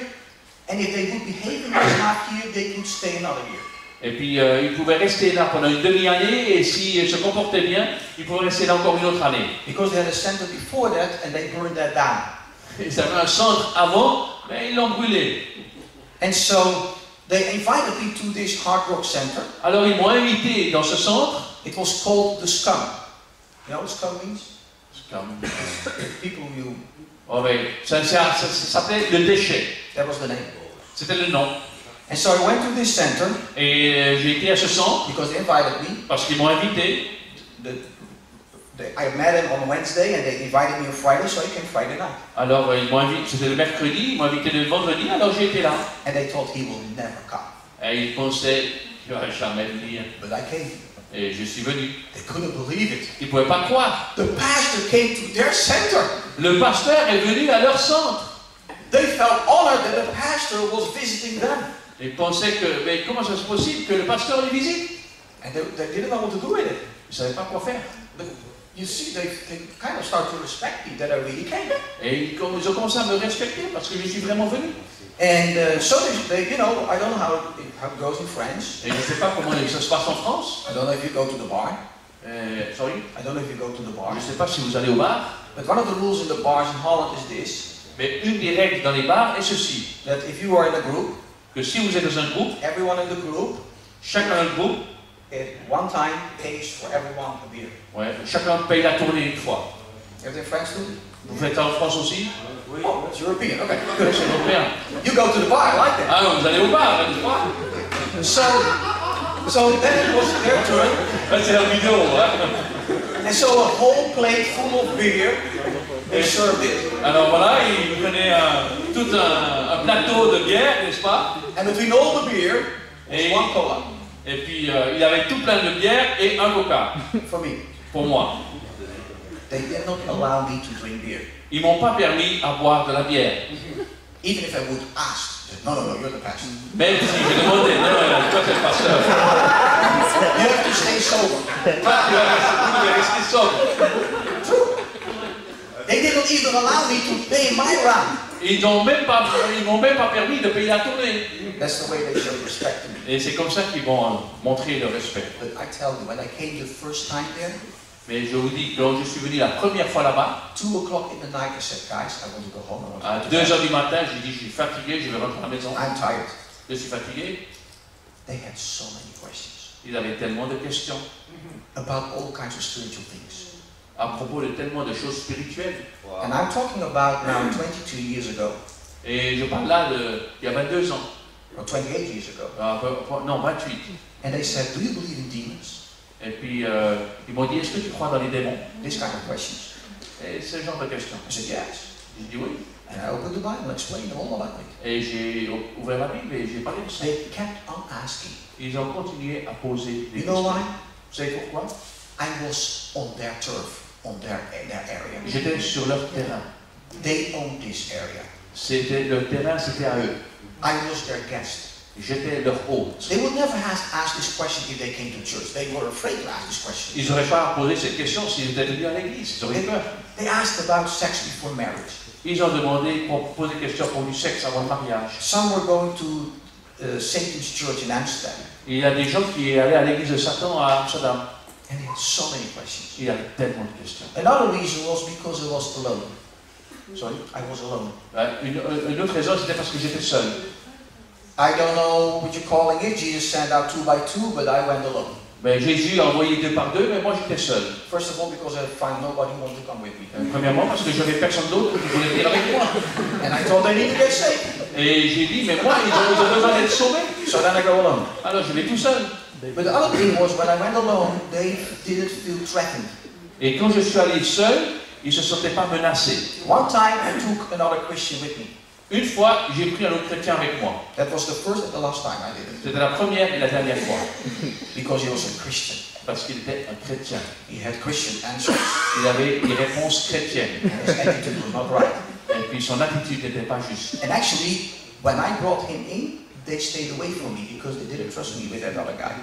[SPEAKER 2] And if they would behave in this half year, they could stay another year.
[SPEAKER 1] Et puis ils pouvaient rester là pendant une demi-année, et s'ils se comportaient bien, ils pouvaient rester là encore une autre année.
[SPEAKER 2] Because they had a center before that, and they burned that down.
[SPEAKER 1] Ils avaient un centre avant, mais ils l'ont brûlé.
[SPEAKER 2] And so they invited me to this hard rock center.
[SPEAKER 1] Alors ils m'ont invité dans ce centre.
[SPEAKER 2] It was called the Scum. You know what Scum means?
[SPEAKER 1] Scum.
[SPEAKER 2] People you.
[SPEAKER 1] Oh oui, ça s'appelait le déchet.
[SPEAKER 2] That was the name.
[SPEAKER 1] C'était le nom.
[SPEAKER 2] And so I went to this center.
[SPEAKER 1] Et j'ai été à ce centre.
[SPEAKER 2] Because they invited me.
[SPEAKER 1] Parce qu'ils m'ont invité.
[SPEAKER 2] I met them on Wednesday and they invited me on Friday, so I came Friday night.
[SPEAKER 1] Alors ils m'ont invité, c'était le mercredi, ils m'ont invité le vendredi, alors j'ai été là.
[SPEAKER 2] And they thought he will never come.
[SPEAKER 1] Et ils pensaient qu'il n'aurait jamais venir.
[SPEAKER 2] But I came.
[SPEAKER 1] Et je suis venu.
[SPEAKER 2] They couldn't believe it.
[SPEAKER 1] Ils ne pouvaient pas croire.
[SPEAKER 2] The pastor came to their center.
[SPEAKER 1] Le pasteur est venu à leur centre.
[SPEAKER 2] They felt honored that the pastor was visiting them.
[SPEAKER 1] Ils pensaient que, mais comment c'est possible que le pasteur les visite?
[SPEAKER 2] And they didn't know what to do with it.
[SPEAKER 1] Ils ne savaient pas quoi faire.
[SPEAKER 2] But you see, they kind of start to respect me that I really came.
[SPEAKER 1] Et ils ont commencé à me respecter parce que je suis vraiment venu.
[SPEAKER 2] And so they, you know, I don't know how it goes in France.
[SPEAKER 1] Et je ne sais pas comment ça se passe en France.
[SPEAKER 2] I don't know if you go to the bar.
[SPEAKER 1] Sorry?
[SPEAKER 2] I don't know if you go to the bar.
[SPEAKER 1] Je ne sais pas si vous allez au bar.
[SPEAKER 2] But one of the rules in the bars in Holland is this.
[SPEAKER 1] Mais une des règles dans les bars est ceci.
[SPEAKER 2] That if you are in a group,
[SPEAKER 1] que si vous êtes dans un groupe,
[SPEAKER 2] everyone in the group,
[SPEAKER 1] chacun dans le groupe,
[SPEAKER 2] at one time pays for everyone a beer.
[SPEAKER 1] Ouais, chacun paye la tournée une fois.
[SPEAKER 2] Everything French too?
[SPEAKER 1] Vous faites ça en France aussi?
[SPEAKER 2] Oui. Oh, it's European. Okay.
[SPEAKER 1] Good. C'est européen.
[SPEAKER 2] You go to the bar. I like that.
[SPEAKER 1] Ah, vous allez au bar, n'est-ce pas?
[SPEAKER 2] So then it was their turn.
[SPEAKER 1] C'est la vidéo, hein?
[SPEAKER 2] And so a whole plate full of beer. They served it.
[SPEAKER 1] Alors voilà, ils prenaient tout un plateau de bière, n'est-ce pas?
[SPEAKER 2] And between all the beer, was one cola.
[SPEAKER 1] Et puis il avait tout plein de bière et un coca.
[SPEAKER 2] For me.
[SPEAKER 1] Pour moi.
[SPEAKER 2] They did not allow me to drink beer.
[SPEAKER 1] Ils m'ont pas permis à boire de la bière.
[SPEAKER 2] Even if I would ask. No, you're the pastor.
[SPEAKER 1] Même si je demandais, non, toi c'est le pasteur.
[SPEAKER 2] You have to stay sober.
[SPEAKER 1] Toi, tu vas rester sobre.
[SPEAKER 2] True. They didn't even allow me to pay my round.
[SPEAKER 1] Ils m'ont même pas permis de payer la tournée.
[SPEAKER 2] That's the way they showed respect to me.
[SPEAKER 1] Et c'est comme ça qu'ils vont montrer le respect.
[SPEAKER 2] But I tell you, when I came the first time there,
[SPEAKER 1] mais je vous dis, quand je suis venu la première fois là-bas,
[SPEAKER 2] 2 o'clock in the night, I said, guys, I want to go home.
[SPEAKER 1] à 2h du matin, j'ai dit, je suis fatigué, je vais rentrer à la maison.
[SPEAKER 2] I'm tired.
[SPEAKER 1] Je suis fatigué.
[SPEAKER 2] They had so many questions.
[SPEAKER 1] Ils avaient tellement de questions.
[SPEAKER 2] About all kinds of spiritual things.
[SPEAKER 1] À propos de tellement de choses spirituelles.
[SPEAKER 2] Wow. And I'm talking about now 22 years ago.
[SPEAKER 1] Et je parle là il y a 22 ans.
[SPEAKER 2] Or 28 years ago.
[SPEAKER 1] Non, 28.
[SPEAKER 2] And they said, do you believe in demons?
[SPEAKER 1] Et puis ils m'ont dit, est-ce que tu crois dans les démons?
[SPEAKER 2] This kind of questions.
[SPEAKER 1] Et ce genre de questions.
[SPEAKER 2] I said, yes.
[SPEAKER 1] J'ai dit oui.
[SPEAKER 2] And I opened the Bible and explained all about it.
[SPEAKER 1] Et j'ai ouvert la Bible et j'ai parlé de ça.
[SPEAKER 2] They kept on asking.
[SPEAKER 1] Ils ont continué à poser des
[SPEAKER 2] questions. You know why?
[SPEAKER 1] Vous savez pourquoi?
[SPEAKER 2] I was on their turf, on their area.
[SPEAKER 1] J'étais sur leur terrain.
[SPEAKER 2] They owned this area.
[SPEAKER 1] C'était leur terrain, c'était à eux.
[SPEAKER 2] I was their guest.
[SPEAKER 1] J'étais leur hôte.
[SPEAKER 2] They would never have asked this question if they came to church. They were afraid to ask this question.
[SPEAKER 1] Ils n'auraient pas posé cette question s'ils étaient venus à l'église. Ils auraient peur.
[SPEAKER 2] They asked about sex before marriage.
[SPEAKER 1] Ils ont demandé pour poser des questions pour du sexe avant le mariage.
[SPEAKER 2] Some were going to Satan's church in Amsterdam.
[SPEAKER 1] Il y a des gens qui allaient à l'église de Satan à Amsterdam.
[SPEAKER 2] And they had so many questions.
[SPEAKER 1] Il y avait tellement de questions.
[SPEAKER 2] Another reason was because I was alone. Sorry, I was alone.
[SPEAKER 1] Une autre raison, c'était parce que j'étais seul.
[SPEAKER 2] I don't know what you're calling it. Jesus sent out 2 by 2, but I went alone.
[SPEAKER 1] Mais Jésus a envoyé 2 par 2, mais moi j'étais seul.
[SPEAKER 2] First of all, because I find nobody wanted to come with me.
[SPEAKER 1] Premièrement, parce que je n'avais personne d'autre qui voulait venir avec moi.
[SPEAKER 2] And I thought they need to get saved.
[SPEAKER 1] Et j'ai dit, mais moi, ils ont besoin d'être sauvés.
[SPEAKER 2] So then I go alone.
[SPEAKER 1] Alors je vais tout seul.
[SPEAKER 2] But the other thing was, when I went alone, they didn't feel threatened.
[SPEAKER 1] Et quand je suis allé seul, ils ne se sentaient pas menacés.
[SPEAKER 2] One time, I took another Christian with me.
[SPEAKER 1] Une fois, j'ai pris un autre chrétien avec moi.
[SPEAKER 2] That was the first and the last time I did it.
[SPEAKER 1] C'était la première et la dernière fois.
[SPEAKER 2] Because he was a Christian.
[SPEAKER 1] Parce qu'il était un chrétien.
[SPEAKER 2] He had Christian answers.
[SPEAKER 1] Il avait des réponses chrétiennes.
[SPEAKER 2] His attitude was not right.
[SPEAKER 1] Et puis son attitude n'était pas juste.
[SPEAKER 2] And actually, when I brought him in, they stayed away from me because they didn't trust me with that other guy.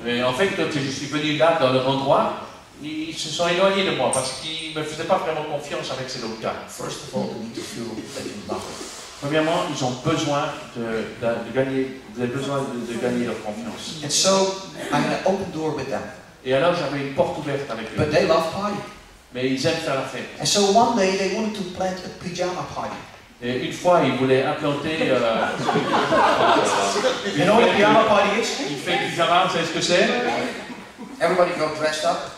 [SPEAKER 1] Et en fait, quand je suis venu là, dans leur endroit, ils se sont éloignés de moi parce qu'ils ne me faisaient pas vraiment confiance avec ces autres gars.
[SPEAKER 2] First of all, they need to feel that you love them.
[SPEAKER 1] Premièrement, ils ont besoin de gagner, vous avez besoin de gagner leur confiance.
[SPEAKER 2] And so I had an open door with them.
[SPEAKER 1] Et alors j'avais une porte ouverte avec eux.
[SPEAKER 2] But they love party.
[SPEAKER 1] Mais ils aiment faire la fête.
[SPEAKER 2] And so one day they wanted to plant a pyjama party.
[SPEAKER 1] Et une fois, ils voulaient implanter...
[SPEAKER 2] You know what a pyjama party is?
[SPEAKER 1] Il fait pyjama, vous savez ce que c'est?
[SPEAKER 2] Everybody got dressed up.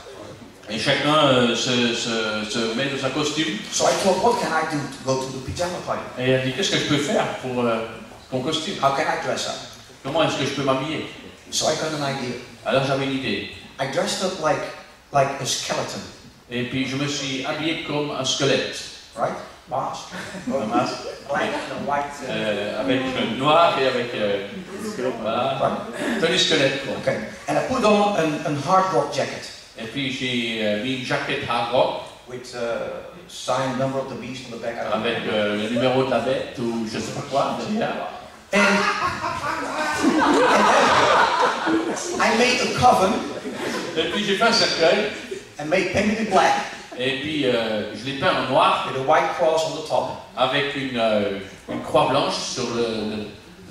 [SPEAKER 1] Et chacun se met dans un costume.
[SPEAKER 2] So I thought, what can I do to go to the pyjama party?
[SPEAKER 1] Et elle dit, qu'est-ce que je peux faire pour ton costume?
[SPEAKER 2] How can I dress up?
[SPEAKER 1] Comment est-ce que je peux m'habiller?
[SPEAKER 2] So I got an idea.
[SPEAKER 1] Alors j'avais une idée.
[SPEAKER 2] I dressed up like a skeleton.
[SPEAKER 1] Et puis je me suis habillé comme un squelette.
[SPEAKER 2] Right? Mask.
[SPEAKER 1] Un masque.
[SPEAKER 2] Black and white.
[SPEAKER 1] Avec le noir et avec... voilà. Tenue squelette, quoi.
[SPEAKER 2] Okay. And I put on a hard rock jacket.
[SPEAKER 1] Et puis j'ai mis une jaquette hard rock.
[SPEAKER 2] With sign number of the beast on the back.
[SPEAKER 1] Avec le numéro de la bête ou je sais pas quoi derrière.
[SPEAKER 2] And I made a coven.
[SPEAKER 1] Et puis j'ai fait un cercueil.
[SPEAKER 2] And painted it black.
[SPEAKER 1] Et puis je l'ai peint en noir.
[SPEAKER 2] With a white cross on the top.
[SPEAKER 1] Avec une croix blanche sur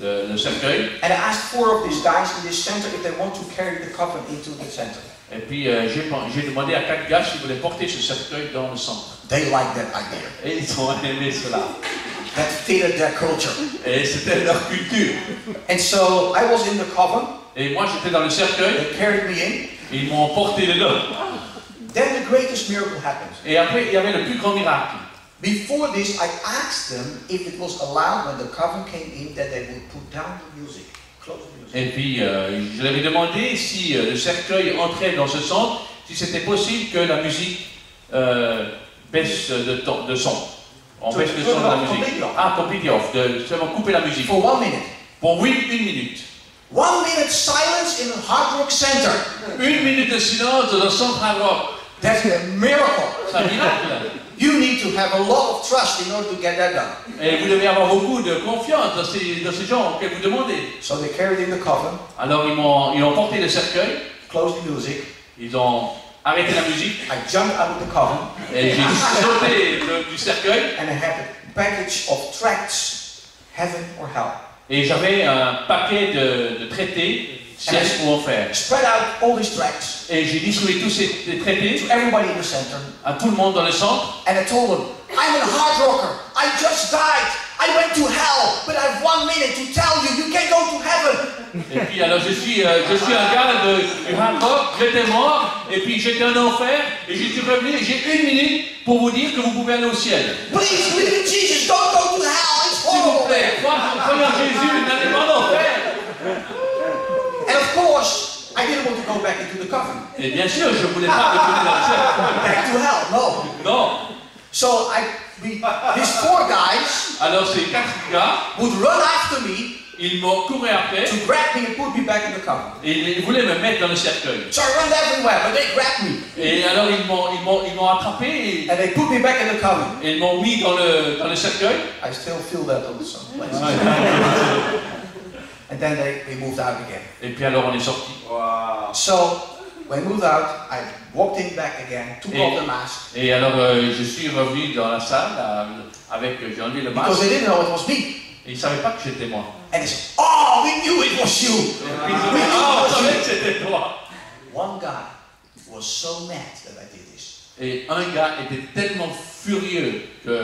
[SPEAKER 1] le cercueil.
[SPEAKER 2] And I asked 4 of these guys in this center if they want to carry the coven into the center.
[SPEAKER 1] Et puis j'ai demandé à 4 gars s'ils voulaient porter ce cercueil dans le centre.
[SPEAKER 2] They liked that idea.
[SPEAKER 1] Et ils ont aimé cela.
[SPEAKER 2] That fitted their culture.
[SPEAKER 1] Et c'était leur culture.
[SPEAKER 2] And so I was in the coven.
[SPEAKER 1] Et moi j'étais dans le cercueil.
[SPEAKER 2] They carried me in.
[SPEAKER 1] Et ils m'ont porté dedans.
[SPEAKER 2] Then the greatest miracle happened.
[SPEAKER 1] Et après il y avait le plus grand miracle.
[SPEAKER 2] Before this, I asked them if it was allowed when the coven came in that they would put down the music, close the music.
[SPEAKER 1] Et puis je leur ai demandé si le cercueil entrait dans ce centre, si c'était possible que la musique baisse de son. On baisse le son de la musique. Ah, completely off. De seulement couper la musique.
[SPEAKER 2] For 1 minute.
[SPEAKER 1] Pour 1 minute.
[SPEAKER 2] 1 minute silence in a hard rock center.
[SPEAKER 1] 1 minute de silence dans le centre hard rock.
[SPEAKER 2] That's a miracle.
[SPEAKER 1] C'est un miracle.
[SPEAKER 2] You need to have a lot of trust in order to get that done.
[SPEAKER 1] Et vous devez avoir beaucoup de confiance dans ces gens que vous demandez.
[SPEAKER 2] So they carried in the coven.
[SPEAKER 1] Alors ils ont porté le cercueil.
[SPEAKER 2] Closed the music.
[SPEAKER 1] Ils ont arrêté la musique.
[SPEAKER 2] I jumped out of the coven.
[SPEAKER 1] Et j'ai sauté du cercueil.
[SPEAKER 2] And I had a package of tracts, heaven or hell.
[SPEAKER 1] Et j'avais un paquet de traités, ciel ou enfer.
[SPEAKER 2] Spread out all these tracts.
[SPEAKER 1] Et j'ai distribué tous ces traités
[SPEAKER 2] To everybody in the center.
[SPEAKER 1] à tout le monde dans le centre.
[SPEAKER 2] And I told them, I'm a hard rocker. I just died. I went to hell, but I have 1 minute to tell you, you can go to heaven.
[SPEAKER 1] Et puis alors je suis un gars du hard rock, j'étais mort, et puis j'étais en enfer, et je suis revenu, et j'ai 1 minute pour vous dire que vous pouvez aller au ciel.
[SPEAKER 2] Please believe in Jesus, don't go to hell, it's
[SPEAKER 1] S'il vous
[SPEAKER 2] horrible.
[SPEAKER 1] plaît, croyez en Jésus, n'allez pas en enfer.
[SPEAKER 2] And of course, I didn't want to go back into the coven.
[SPEAKER 1] Et bien sûr, je ne voulais pas retourner dans le ciel.
[SPEAKER 2] Back to hell, no.
[SPEAKER 1] Non.
[SPEAKER 2] So these 4 guys
[SPEAKER 1] Alors ces 4 gars,
[SPEAKER 2] would run after me
[SPEAKER 1] ils m'ont couru après,
[SPEAKER 2] to grab me and put me back in the coven.
[SPEAKER 1] et ils voulaient me mettre dans le cercueil.
[SPEAKER 2] So I ran everywhere, but they grabbed me.
[SPEAKER 1] Et alors ils m'ont attrapé
[SPEAKER 2] And they put me back in the coven.
[SPEAKER 1] et ils m'ont mis dans le cercueil.
[SPEAKER 2] I still feel that on some places. And then they moved out again.
[SPEAKER 1] Et puis alors on est sorti.
[SPEAKER 2] Wow. So when we moved out, I walked in back again, took off the mask.
[SPEAKER 1] Et alors je suis revenu dans la salle j'ai enlevé le masque.
[SPEAKER 2] Because they didn't know it was me.
[SPEAKER 1] Et ils ne savaient pas que j'étais moi.
[SPEAKER 2] And they said, oh, we knew it was you.
[SPEAKER 1] Et puis ils ont dit, ah, on savait que c'était toi.
[SPEAKER 2] One guy was so mad that I did this.
[SPEAKER 1] Et un gars était tellement furieux,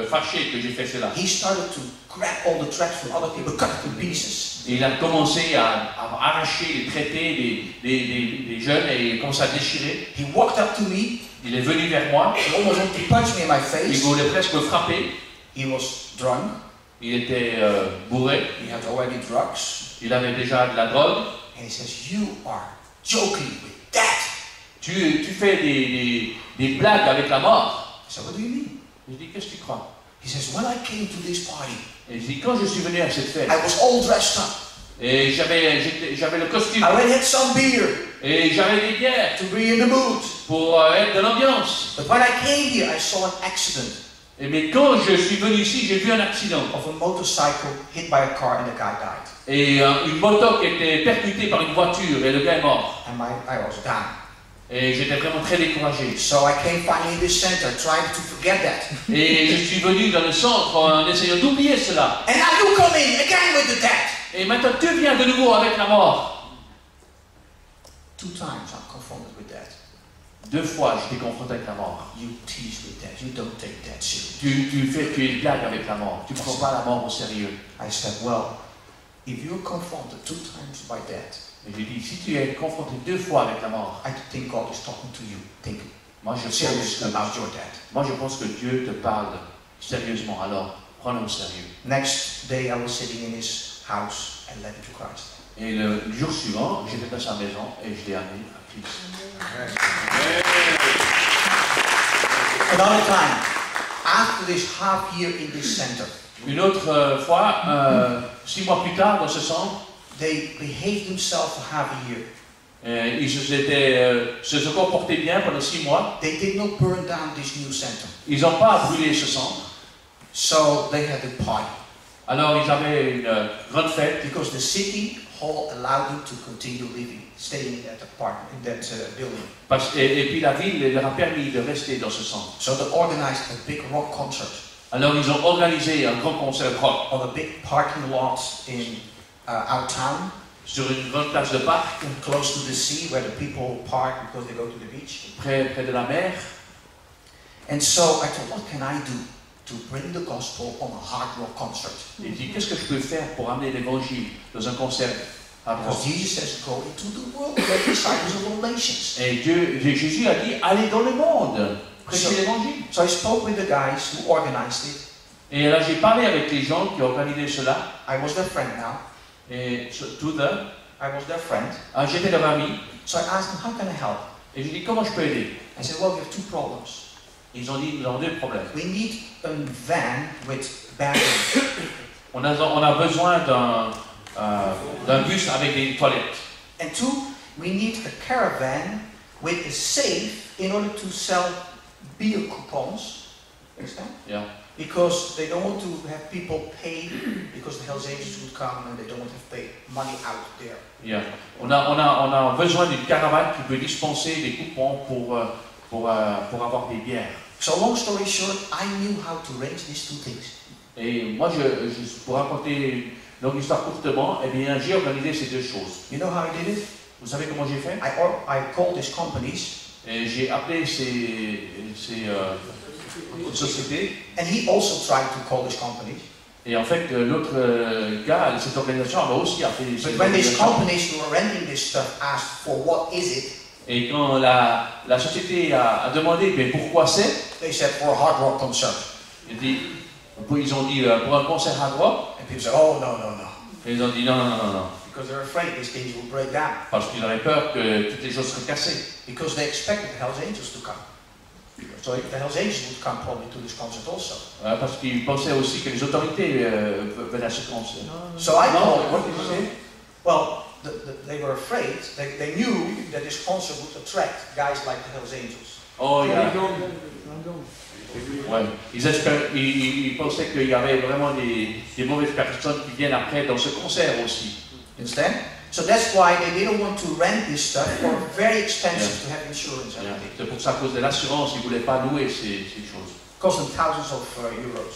[SPEAKER 1] fâché que j'ai fait cela.
[SPEAKER 2] He started to grab all the tracts from other people, cut it to pieces.
[SPEAKER 1] Et il a commencé à arracher les traités des jeunes et il a commencé à déchirer.
[SPEAKER 2] He walked up to me.
[SPEAKER 1] Il est venu vers moi.
[SPEAKER 2] He almost wanted to punch me in my
[SPEAKER 1] Il
[SPEAKER 2] face.
[SPEAKER 1] voulait presque me frapper.
[SPEAKER 2] He was drunk.
[SPEAKER 1] Il était bourré.
[SPEAKER 2] He had already drugs.
[SPEAKER 1] Il avait déjà de la drogue.
[SPEAKER 2] And he says, you are joking with that.
[SPEAKER 1] Tu fais des blagues avec la mort.
[SPEAKER 2] I said, what do you mean?
[SPEAKER 1] Je dis, qu'est-ce que tu crois?
[SPEAKER 2] He says, when I came to this party,
[SPEAKER 1] Et je dis, quand je suis venu à cette fête,
[SPEAKER 2] I was all dressed up.
[SPEAKER 1] et j'avais le costume,
[SPEAKER 2] I already had some beer
[SPEAKER 1] et j'avais des bières
[SPEAKER 2] to be in the mood.
[SPEAKER 1] pour être dans l'ambiance.
[SPEAKER 2] But when I came here, I saw an accident
[SPEAKER 1] Mais quand je suis venu ici, j'ai vu un accident.
[SPEAKER 2] of a motorcycle hit by a car and the guy died.
[SPEAKER 1] Et une moto qui était percutée par une voiture et le gars est mort.
[SPEAKER 2] And I was down.
[SPEAKER 1] Et j'étais vraiment très découragé.
[SPEAKER 2] So I came finally in this center, trying to forget that.
[SPEAKER 1] Et je suis venu dans le centre en essayant d'oublier cela.
[SPEAKER 2] And now you come in again with the death.
[SPEAKER 1] Et maintenant tu viens de nouveau avec la mort.
[SPEAKER 2] 2 times I'm confronted with that.
[SPEAKER 1] 2 fois j'étais confronté avec la mort.
[SPEAKER 2] You tease with that. You don't take that serious.
[SPEAKER 1] Tu es blague avec la mort. Tu ne prends pas la mort au sérieux.
[SPEAKER 2] I said, well, if you're confronted 2 times by that,
[SPEAKER 1] Et j'ai dit, si tu es confronté 2 fois avec la mort,
[SPEAKER 2] I think God is talking to you. Think
[SPEAKER 1] moi je
[SPEAKER 2] seriously about your dad.
[SPEAKER 1] pense que Dieu te parle sérieusement. Alors, prends-le au sérieux.
[SPEAKER 2] Next day I was sitting in his house and led him to Christ.
[SPEAKER 1] Et le jour suivant, j'étais dans sa maison et je l'ai amené à Christ.
[SPEAKER 2] Another time, after this half year in this center,
[SPEAKER 1] Une autre fois, 6 mois plus tard, dans ce centre,
[SPEAKER 2] they behaved themselves for half a year.
[SPEAKER 1] ils se sont comportés bien pendant 6 mois.
[SPEAKER 2] They did not burn down this new center.
[SPEAKER 1] Ils n'ont pas brûlé ce centre.
[SPEAKER 2] So they had a party.
[SPEAKER 1] Alors ils avaient une grande fête.
[SPEAKER 2] Because the city hall allowed them to continue living, staying in that apartment, in that building.
[SPEAKER 1] Et puis la ville leur a permis de rester dans ce centre.
[SPEAKER 2] So they organized a big rock concert.
[SPEAKER 1] Alors ils ont organisé un grand concert rock.
[SPEAKER 2] On a big parking lot in our town.
[SPEAKER 1] Sur une grande place de parc.
[SPEAKER 2] Close to the sea, where the people park because they go to the beach.
[SPEAKER 1] Près de la mer.
[SPEAKER 2] And so I thought, what can I do to bring the gospel on a hard rock concert?
[SPEAKER 1] Et il dit, qu'est-ce que je peux faire pour amener l'évangile dans un concert hard rock?
[SPEAKER 2] Because Jesus says, go into the world, make disciples of all nations.
[SPEAKER 1] Et Jésus a dit, allez dans le monde, prêchez l'évangile.
[SPEAKER 2] So I spoke with the guys who organized it.
[SPEAKER 1] Et là j'ai parlé avec les gens qui ont organisé cela.
[SPEAKER 2] I was their friend now.
[SPEAKER 1] Et
[SPEAKER 2] I was their friend.
[SPEAKER 1] j'étais leur ami.
[SPEAKER 2] So I asked them, how can I help?
[SPEAKER 1] Et je dis, comment je peux aider?
[SPEAKER 2] I said, well, we have 2 problems.
[SPEAKER 1] Ils ont dit, nous avons 2 problèmes.
[SPEAKER 2] We need a van with bathrooms.
[SPEAKER 1] On a besoin d'un bus avec des toilettes.
[SPEAKER 2] And 2, we need a caravan with a safe in order to sell beer coupons. Understand?
[SPEAKER 1] Yeah.
[SPEAKER 2] Because they don't want to have people pay because the Hells Angels would come and they don't want to pay money out there.
[SPEAKER 1] Yeah. On a besoin d'une caravane qui peut dispenser des coupons pour avoir des bières.
[SPEAKER 2] So long story short, I knew how to arrange these 2 things.
[SPEAKER 1] Et moi, pour raconter une longue histoire courtement, eh bien, j'ai organisé ces 2 choses.
[SPEAKER 2] You know how I did it?
[SPEAKER 1] Vous savez comment j'ai fait?
[SPEAKER 2] I called these companies.
[SPEAKER 1] Et j'ai appelé ces sociétés.
[SPEAKER 2] And he also tried to call these companies.
[SPEAKER 1] Et en fait, l'autre gars, cette organisation avait aussi appelé ces
[SPEAKER 2] But when these
[SPEAKER 1] organisations.
[SPEAKER 2] companies who were renting this stuff asked for what is it,
[SPEAKER 1] Et quand la société a demandé mais pourquoi c'est,
[SPEAKER 2] they said for a hard rock concert.
[SPEAKER 1] ils ont dit pour un concert hard rock.
[SPEAKER 2] And people said, oh no, no, no.
[SPEAKER 1] Et ils ont dit non.
[SPEAKER 2] Because they're afraid these things will break down.
[SPEAKER 1] Parce qu'ils avaient peur que toutes les choses seraient cassées.
[SPEAKER 2] Because they expected the Hells Angels to come. So the Hells Angels would come probably to this concert also.
[SPEAKER 1] Parce qu'ils pensaient aussi que les autorités venaient à ce concert.
[SPEAKER 2] So I called.
[SPEAKER 1] What did you say?
[SPEAKER 2] Well, they were afraid. They knew that this concert would attract guys like the Hells Angels.
[SPEAKER 1] Oh, yeah. Ouais. Ils pensaient qu'il y avait vraiment des mauvaises personnes qui viennent après dans ce concert aussi.
[SPEAKER 2] Understand? So that's why they didn't want to rent this stuff, or very expensive to have insurance and everything.
[SPEAKER 1] C'est pour ça, à cause de l'assurance, ils ne voulaient pas louer ces choses.
[SPEAKER 2] Cost them thousands of euros.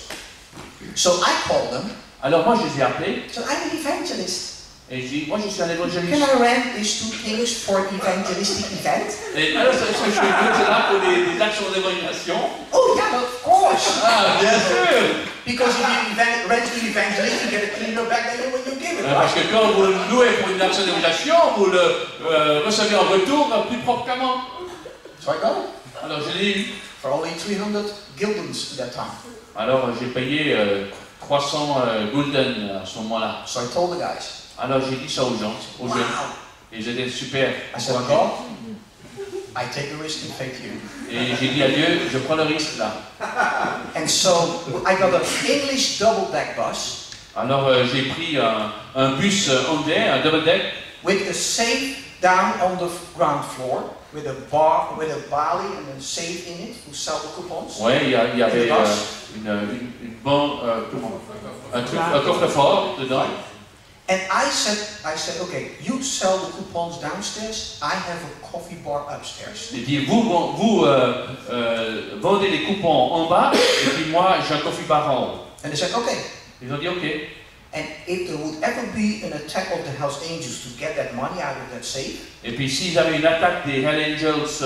[SPEAKER 2] So I called them.
[SPEAKER 1] Alors moi, je les ai appelés.
[SPEAKER 2] So I'm an evangelist.
[SPEAKER 1] Et je dis, moi je suis un évangéliste.
[SPEAKER 2] Can I rent these 2 things for evangelistic event?
[SPEAKER 1] Et alors, est-ce que je fais là pour des actions d'évangélisation?
[SPEAKER 2] Oh yeah, of course.
[SPEAKER 1] Ah, bien sûr.
[SPEAKER 2] Because if you rent to evangelist, you get a cleaner back than when you give it.
[SPEAKER 1] Parce que quand vous le louez pour une action d'évangélisation, vous le recevez en retour plus propre qu'avant.
[SPEAKER 2] So I got it.
[SPEAKER 1] Alors je l'ai eu.
[SPEAKER 2] For only 300 guildens at that time.
[SPEAKER 1] Alors j'ai payé 300 gulden à ce moment-là.
[SPEAKER 2] So I told the guys.
[SPEAKER 1] Alors j'ai dit ça aux gens, aux jeunes. Et j'étais super.
[SPEAKER 2] I said, God, I take the risk in faith here.
[SPEAKER 1] Et j'ai dit à Dieu, je prends le risque là.
[SPEAKER 2] And so I got an English double-deck bus.
[SPEAKER 1] Alors j'ai pris un bus anglais, un double deck.
[SPEAKER 2] With a safe down on the ground floor, with a bar, with a bally and a safe in it to sell the coupons.
[SPEAKER 1] Ouais, il y avait un coffre-fort dedans.
[SPEAKER 2] And I said, okay, you sell the coupons downstairs. I have a coffee bar upstairs.
[SPEAKER 1] J'ai dit, vous vendez les coupons en bas, et puis moi, j'ai un coffee bar en haut.
[SPEAKER 2] And they said, okay.
[SPEAKER 1] Ils ont dit, ok.
[SPEAKER 2] And if there would ever be an attack of the Hells Angels to get that money out of that safe,
[SPEAKER 1] Et puis s'ils avaient une attaque des Hell Angels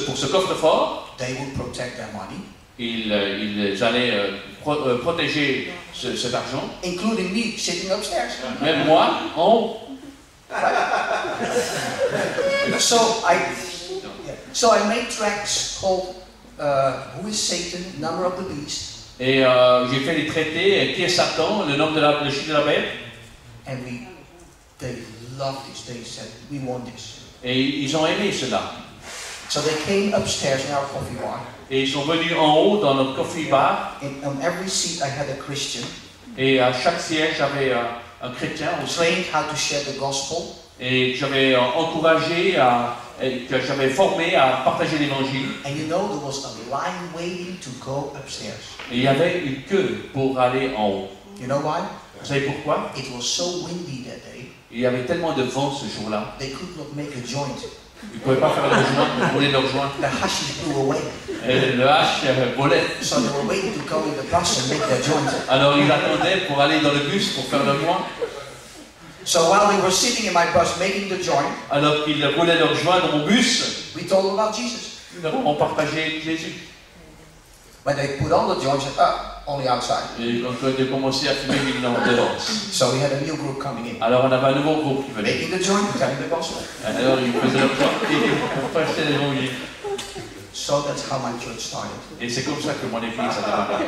[SPEAKER 1] pour ce coffre-fort,
[SPEAKER 2] they would protect their money.
[SPEAKER 1] ils allaient protéger cet argent.
[SPEAKER 2] Including me sitting upstairs.
[SPEAKER 1] Même moi, en haut.
[SPEAKER 2] So I made tracts called Who is Satan, Number of the Beast.
[SPEAKER 1] Et j'ai fait les traités, qui est Satan, le chiffre de la bête.
[SPEAKER 2] And they loved this. They said, we want this.
[SPEAKER 1] Et ils ont aimé cela.
[SPEAKER 2] So they came upstairs in our coffee bar.
[SPEAKER 1] Et ils sont venus en haut dans notre coffee bar.
[SPEAKER 2] And on every seat I had a Christian.
[SPEAKER 1] Et à chaque siège j'avais un chrétien aussi.
[SPEAKER 2] Trained how to share the gospel.
[SPEAKER 1] Et j'avais encouragé, que j'avais formé à partager l'évangile.
[SPEAKER 2] And you know there was a line waiting to go upstairs.
[SPEAKER 1] Et il y avait une queue pour aller en haut.
[SPEAKER 2] You know why?
[SPEAKER 1] Vous savez pourquoi?
[SPEAKER 2] It was so windy that day.
[SPEAKER 1] Il y avait tellement de vent ce jour-là.
[SPEAKER 2] They could not make a joint.
[SPEAKER 1] Ils ne pouvaient pas faire leur joint, ils voulaient leur joint.
[SPEAKER 2] The hashes blew away.
[SPEAKER 1] Et le hache volait.
[SPEAKER 2] So they were waiting to go in the bus and make their joint.
[SPEAKER 1] Alors ils attendaient pour aller dans le bus pour faire leur joint.
[SPEAKER 2] So while they were sitting in my bus making the joint,
[SPEAKER 1] Alors qu'ils roulaient leur joint dans mon bus,
[SPEAKER 2] we told them about Jesus.
[SPEAKER 1] on partageait Jésus.
[SPEAKER 2] When they put on the joint, said, only outside.
[SPEAKER 1] Et quand on a commencé à fumer, ils l'ont dehors.
[SPEAKER 2] So we had a new group coming in.
[SPEAKER 1] Alors on avait un nouveau groupe qui venait.
[SPEAKER 2] Making the joint, telling the gospel.
[SPEAKER 1] Alors ils faisaient leur joint et on partageait l'évangile.
[SPEAKER 2] So that's how my church started.
[SPEAKER 1] Et c'est comme ça que mon église a démarré.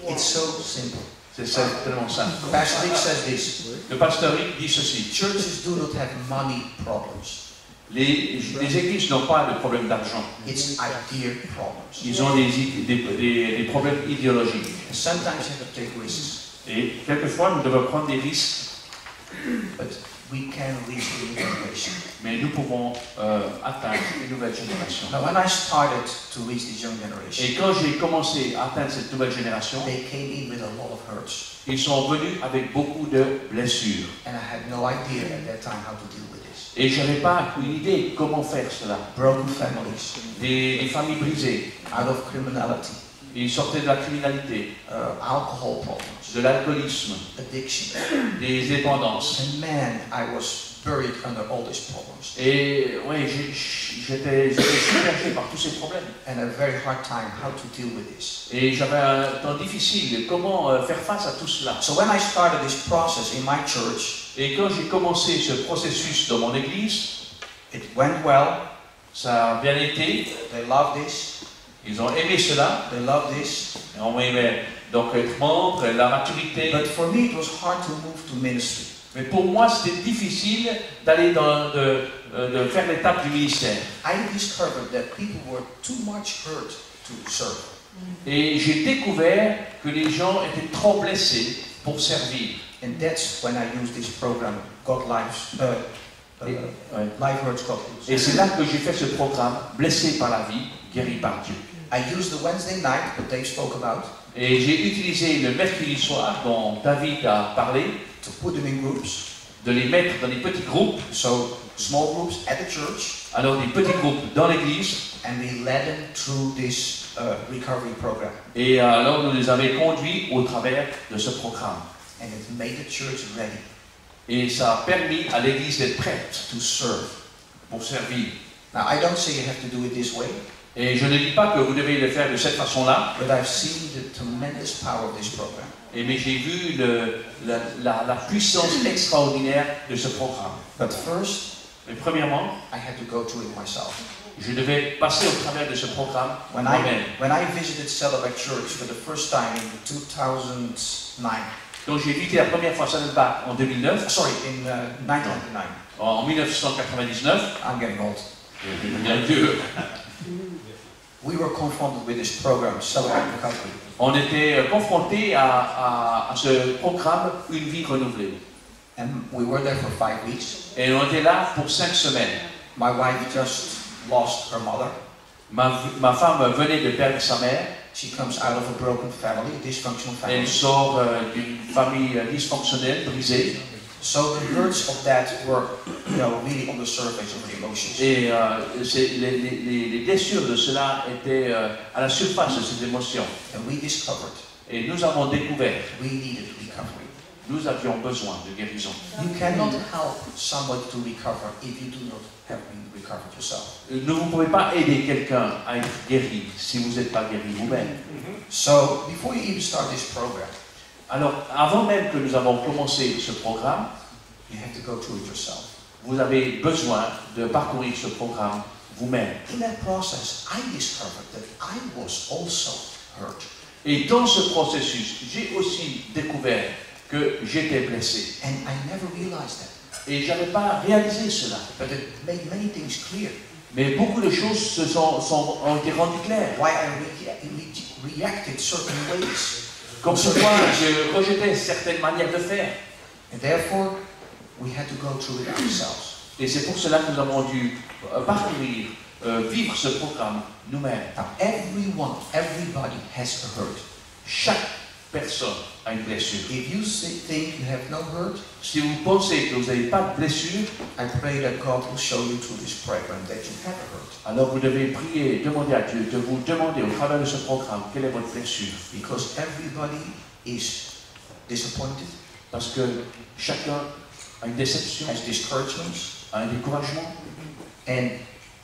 [SPEAKER 2] It's so simple.
[SPEAKER 1] C'est tellement simple.
[SPEAKER 2] Pastor Rick says this.
[SPEAKER 1] Le pasteur Rick dit ceci.
[SPEAKER 2] Churches do not have money problems.
[SPEAKER 1] Les églises n'ont pas de problème d'argent.
[SPEAKER 2] It's idea problems.
[SPEAKER 1] Ils ont des problèmes idéologiques.
[SPEAKER 2] And sometimes you have to take risks.
[SPEAKER 1] Et quelquefois, nous devons prendre des risques.
[SPEAKER 2] But we can reach the new generation.
[SPEAKER 1] Mais nous pouvons atteindre une nouvelle génération.
[SPEAKER 2] Now, when I started to reach this young generation,
[SPEAKER 1] Et quand j'ai commencé à atteindre cette nouvelle génération,
[SPEAKER 2] they came in with a lot of hurts.
[SPEAKER 1] ils sont venus avec beaucoup de blessures.
[SPEAKER 2] And I had no idea at that time how to deal with this.
[SPEAKER 1] Et je n'avais pas une idée comment faire cela.
[SPEAKER 2] Broken families,
[SPEAKER 1] Des familles brisées.
[SPEAKER 2] out of criminality,
[SPEAKER 1] Ils sortaient de la criminalité,
[SPEAKER 2] alcohol problems,
[SPEAKER 1] de l'alcoolisme,
[SPEAKER 2] addiction.
[SPEAKER 1] des dépendances.
[SPEAKER 2] And man, I was buried under all these problems.
[SPEAKER 1] Et oui, j'étais submergé par tous ces problèmes.
[SPEAKER 2] And a very hard time how to deal with this.
[SPEAKER 1] Et j'avais un temps difficile. Comment faire face à tout cela?
[SPEAKER 2] So when I started this process in my church,
[SPEAKER 1] Et quand j'ai commencé ce processus dans mon église,
[SPEAKER 2] it went well.
[SPEAKER 1] ça a bien été.
[SPEAKER 2] They loved this.
[SPEAKER 1] Ils ont aimé cela.
[SPEAKER 2] They loved this.
[SPEAKER 1] Ils ont aimé donc être membre, la maturité.
[SPEAKER 2] But for me, it was hard to move to ministry.
[SPEAKER 1] Mais pour moi, c'était difficile d'aller de faire l'étape du ministère.
[SPEAKER 2] I discovered that people were too much hurt to serve.
[SPEAKER 1] Et j'ai découvert que les gens étaient trop blessés pour servir.
[SPEAKER 2] And that's when I used this program, God Lives, Life Hurts God Heals.
[SPEAKER 1] Et c'est là que j'ai fait ce programme, blessé par la vie, guéri par Dieu.
[SPEAKER 2] I used the Wednesday night that Dave spoke about.
[SPEAKER 1] Et j'ai utilisé le mercredi soir dont David a parlé,
[SPEAKER 2] To put them in groups.
[SPEAKER 1] de les mettre dans des petits groupes,
[SPEAKER 2] So small groups at the church,
[SPEAKER 1] alors des petits groupes dans l'église,
[SPEAKER 2] and we led them through this recovery program.
[SPEAKER 1] et alors nous les avons conduits au travers de ce programme.
[SPEAKER 2] And it made the church ready
[SPEAKER 1] Et ça a permis à l'église d'être prête
[SPEAKER 2] to serve.
[SPEAKER 1] pour servir.
[SPEAKER 2] Now, I don't say you have to do it this way,
[SPEAKER 1] Et je ne dis pas que vous devez le faire de cette façon-là,
[SPEAKER 2] but I've seen the tremendous power of this program.
[SPEAKER 1] mais j'ai vu la puissance extraordinaire de ce programme.
[SPEAKER 2] But first,
[SPEAKER 1] Mais premièrement,
[SPEAKER 2] I had to go through it myself.
[SPEAKER 1] je devais passer au travers de ce programme
[SPEAKER 2] When
[SPEAKER 1] moi-même.
[SPEAKER 2] I visited Saddleback Church for the first time in 2009,
[SPEAKER 1] Donc j'ai visité la première fois Saddleback en 2009,
[SPEAKER 2] sorry, in 1999.
[SPEAKER 1] en 1999,
[SPEAKER 2] I'm getting old.
[SPEAKER 1] je deviens vieux.
[SPEAKER 2] We were confronted with this program, Saddleback Recovery.
[SPEAKER 1] On était confrontés à ce programme Une vie renouvelée.
[SPEAKER 2] And we were there for 5 weeks.
[SPEAKER 1] Et on était là pour 5 semaines.
[SPEAKER 2] My wife just lost her mother.
[SPEAKER 1] Ma femme venait de perdre sa mère.
[SPEAKER 2] She comes out of a broken family, a dysfunctional family.
[SPEAKER 1] Elle sort d'une famille dysfonctionnelle, brisée.
[SPEAKER 2] So the hurts of that were, really on the surface of the emotions.
[SPEAKER 1] Et les blessures de cela étaient à la surface de ces émotions.
[SPEAKER 2] And we discovered
[SPEAKER 1] Et nous avons découvert,
[SPEAKER 2] we needed recovery.
[SPEAKER 1] nous avions besoin de guérison.
[SPEAKER 2] You cannot help someone to recover if you do not have been recovered yourself.
[SPEAKER 1] Vous ne pouvez pas aider quelqu'un à être guéri si vous n'êtes pas guéri vous-même.
[SPEAKER 2] So before you even start this program,
[SPEAKER 1] Alors, avant même que nous avons commencé ce programme,
[SPEAKER 2] you have to go through it yourself.
[SPEAKER 1] vous avez besoin de parcourir ce programme vous-même.
[SPEAKER 2] In that process, I discovered that I was also hurt.
[SPEAKER 1] Et dans ce processus, j'ai aussi découvert que j'étais blessé.
[SPEAKER 2] And I never realized that.
[SPEAKER 1] Et je n'avais pas réalisé cela.
[SPEAKER 2] But it made many things clear.
[SPEAKER 1] Mais beaucoup de choses ont été rendues claires.
[SPEAKER 2] Why I reacted certain ways.
[SPEAKER 1] Comme pourquoi je rejetais certaines manières de faire.
[SPEAKER 2] And therefore, we had to go through it ourselves.
[SPEAKER 1] Et c'est pour cela que nous avons dû parcourir, vivre ce programme nous-mêmes.
[SPEAKER 2] Now, everybody has a hurt.
[SPEAKER 1] Chaque personne a une blessure.
[SPEAKER 2] If you think you have no hurt,
[SPEAKER 1] Si vous pensez que vous n'avez pas de blessure,
[SPEAKER 2] I pray that God will show you through this program that you have a hurt.
[SPEAKER 1] alors vous devez prier, demander à Dieu de vous demander au travers de ce programme quelle est votre blessure.
[SPEAKER 2] Because everybody is disappointed,
[SPEAKER 1] Parce que chacun a une déception,
[SPEAKER 2] has discouragements,
[SPEAKER 1] a un découragement.
[SPEAKER 2] and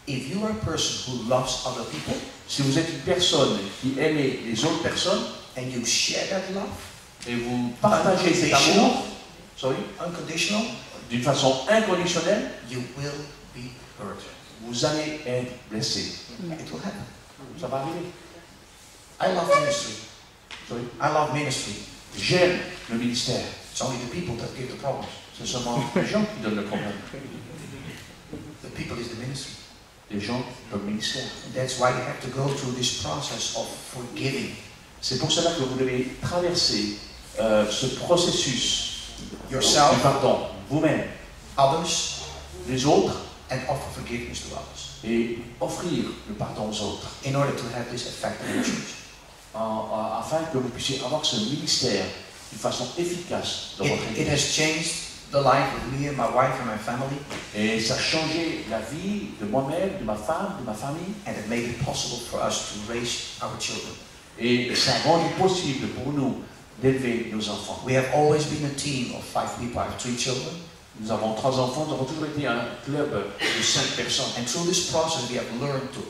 [SPEAKER 2] if you are a person who loves other people,
[SPEAKER 1] Si vous êtes une personne qui aime les autres personnes
[SPEAKER 2] and you share that love,
[SPEAKER 1] et vous partagez cet amour,
[SPEAKER 2] unconditional,
[SPEAKER 1] d'une façon inconditionnelle,
[SPEAKER 2] you will be hurt.
[SPEAKER 1] vous allez être blessé.
[SPEAKER 2] It will happen.
[SPEAKER 1] Ça va arriver.
[SPEAKER 2] I love ministry. I love ministry.
[SPEAKER 1] J'aime le ministère.
[SPEAKER 2] It's only the people that give the problems.
[SPEAKER 1] C'est seulement les gens qui donnent le problème.
[SPEAKER 2] The people is the ministry.
[SPEAKER 1] Les gens dans le ministère.
[SPEAKER 2] And that's why you have to go through this process of forgiving.
[SPEAKER 1] C'est pour cela que vous devez traverser ce processus
[SPEAKER 2] Yourself,
[SPEAKER 1] du pardon, vous-même,
[SPEAKER 2] others,
[SPEAKER 1] les autres,
[SPEAKER 2] and offer forgiveness to others
[SPEAKER 1] et offrir le pardon aux autres,
[SPEAKER 2] in order to have this effect in the church.
[SPEAKER 1] afin que vous puissiez avoir ce ministère d'une façon efficace dans votre
[SPEAKER 2] It
[SPEAKER 1] église.
[SPEAKER 2] has changed the life of me and my wife and my family,
[SPEAKER 1] Et ça a changé la vie de moi-même, de ma femme, de ma famille,
[SPEAKER 2] and it made it possible for us to raise our children.
[SPEAKER 1] et ça a rendu possible pour nous d'élever nos enfants.
[SPEAKER 2] We have always been a team of 5 people. I have 3 children.
[SPEAKER 1] Nous avons 3 enfants, nous avons toujours été un club de 5 personnes.
[SPEAKER 2] And through this process, we have learned to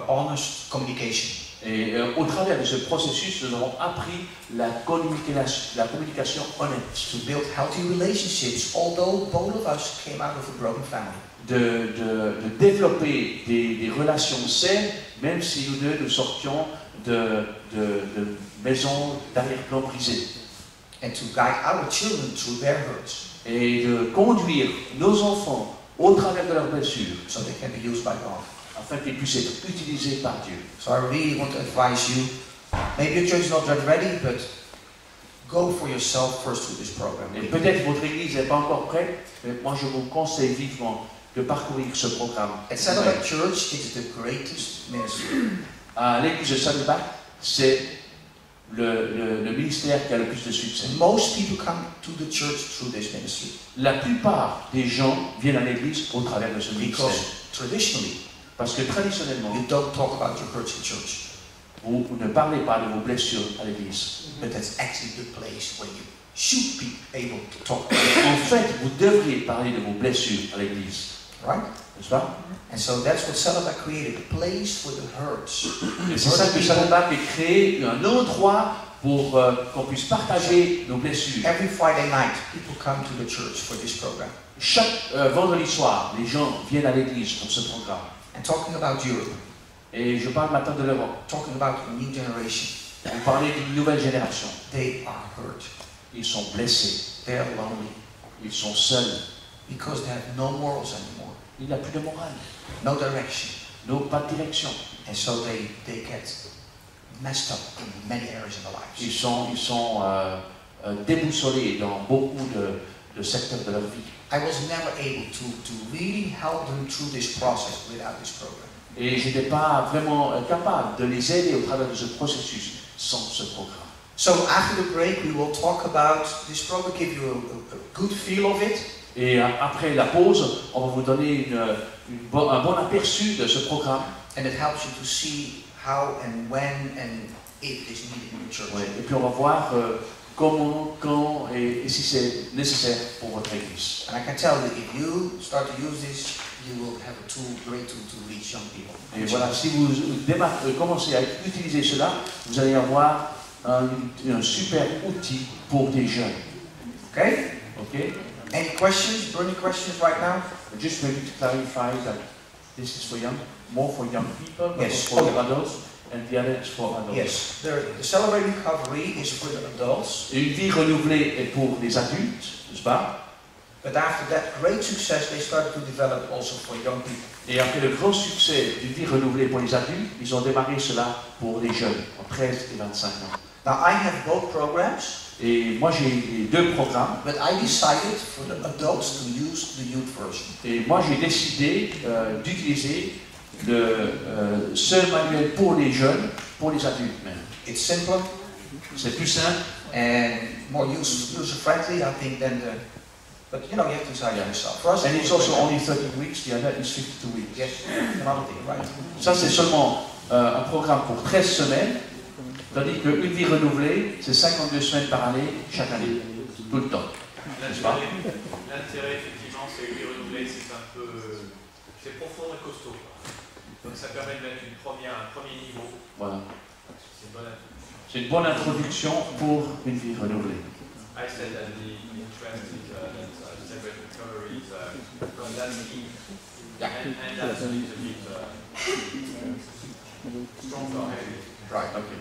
[SPEAKER 2] honest communication.
[SPEAKER 1] Et au travers de ce processus, nous avons appris la communication honnête.
[SPEAKER 2] To build healthy relationships, although both of us came out of a broken family.
[SPEAKER 1] De développer des relations saines, même si nous deux nous sortions de maisons d'arrière-plan brisées.
[SPEAKER 2] And to guide our children through their hurts,
[SPEAKER 1] Et de conduire nos enfants au travers de leurs blessures,
[SPEAKER 2] so they can be used by God.
[SPEAKER 1] afin qu'ils puissent être utilisés par Dieu.
[SPEAKER 2] So I really want to advise you, maybe your church is not yet ready, but go for yourself first through this program.
[SPEAKER 1] Et peut-être votre église n'est pas encore prête, mais moi je vous conseille vivement de parcourir ce programme.
[SPEAKER 2] At Saddleback Church, it's the greatest ministry.
[SPEAKER 1] À l'église de Saddleback, c'est le ministère qui a le plus de succès.
[SPEAKER 2] Most people come to the church through this ministry.
[SPEAKER 1] La plupart des gens viennent à l'église au travers de ce ministère.
[SPEAKER 2] Because traditionally,
[SPEAKER 1] Parce que traditionnellement,
[SPEAKER 2] you don't talk about your hurts in church.
[SPEAKER 1] vous ne parlez pas de vos blessures à l'église.
[SPEAKER 2] But that's actually the place where you should be able to talk about
[SPEAKER 1] En fait, vous devriez parler de vos blessures à l'église.
[SPEAKER 2] it, right?
[SPEAKER 1] N'est-ce pas?
[SPEAKER 2] And so that's what Saddleback created, a place for the hurts.
[SPEAKER 1] Et c'est ça que Saddleback a créé, un endroit pour qu'on puisse partager nos blessures.
[SPEAKER 2] Every Friday night, people come to the church for this program.
[SPEAKER 1] Chaque vendredi soir, les gens viennent à l'église pour ce programme.
[SPEAKER 2] And talking about Europe,
[SPEAKER 1] Et je parle maintenant de l'Europe.
[SPEAKER 2] talking about a new generation,
[SPEAKER 1] Vous parlez d'une nouvelle génération.
[SPEAKER 2] they are hurt.
[SPEAKER 1] Ils sont blessés.
[SPEAKER 2] They are lonely
[SPEAKER 1] Ils sont seuls.
[SPEAKER 2] because they have no morals anymore,
[SPEAKER 1] Il n'y a plus de morale.
[SPEAKER 2] no direction.
[SPEAKER 1] Pas de direction.
[SPEAKER 2] And so they get messed up in many areas in their
[SPEAKER 1] Ils
[SPEAKER 2] lives.
[SPEAKER 1] sont déboussolés dans beaucoup de secteurs de leur vie.
[SPEAKER 2] I was never able to really help them through this process without this program.
[SPEAKER 1] Et je n'étais pas vraiment capable de les aider au travers de ce processus sans ce programme.
[SPEAKER 2] So after the break, we will talk about this program, give you a good feel of it.
[SPEAKER 1] Et après la pause, on va vous donner un bon aperçu de ce programme.
[SPEAKER 2] And it helps you to see how and when and if it's needed in the church.
[SPEAKER 1] Ouais, et puis on va voir comment, quand et si c'est nécessaire pour votre église.
[SPEAKER 2] And I can tell you, if you start to use this, you will have a great tool to reach young people.
[SPEAKER 1] Et voilà, si vous commencez à utiliser cela, vous allez avoir un super outil pour des jeunes.
[SPEAKER 2] Okay?
[SPEAKER 1] Okay?
[SPEAKER 2] Any questions? Burning questions right now?
[SPEAKER 1] Just maybe to clarify that this is for more for young people, but
[SPEAKER 2] Yes.
[SPEAKER 1] for adults, and the other is for adults.
[SPEAKER 2] Yes. The Celebrate Recovery is for the adults.
[SPEAKER 1] Une vie renouvelée est pour les adultes, n'est-ce pas?
[SPEAKER 2] But after that great success, they started to develop also for young people.
[SPEAKER 1] Et après le grand succès d'une vie renouvelée pour les adultes, ils ont démarré cela pour les jeunes, en 13 et 25 ans.
[SPEAKER 2] Now I have both programs.
[SPEAKER 1] Et moi j'ai les deux programmes.
[SPEAKER 2] But I decided for the adults to use the youth version.
[SPEAKER 1] Et moi j'ai décidé d'utiliser le seul manuel pour les jeunes, pour les adultes même.
[SPEAKER 2] It's simpler.
[SPEAKER 1] C'est plus simple.
[SPEAKER 2] And more user-friendly, I think, than the... But you know, you have to decide yourself. For us,
[SPEAKER 1] And it's also only 30 weeks, the other is 52 weeks.
[SPEAKER 2] Yes, another thing, right?
[SPEAKER 1] Ça c'est seulement un programme pour 13 semaines, tandis qu'une vie renouvelée, c'est 52 semaines par année, chaque année, tout le temps.
[SPEAKER 3] L'intérêt, effectivement, c'est que les renouvelés, c'est profond et costaud. Donc ça permet de mettre un premier niveau.
[SPEAKER 1] Voilà.
[SPEAKER 3] C'est une bonne introduction.
[SPEAKER 1] C'est une bonne introduction pour une vie renouvelée.
[SPEAKER 3] I said that the interest is that Celebrate Recovery is from that scheme. And that's a little bit stronger, heavy.
[SPEAKER 2] Right, okay.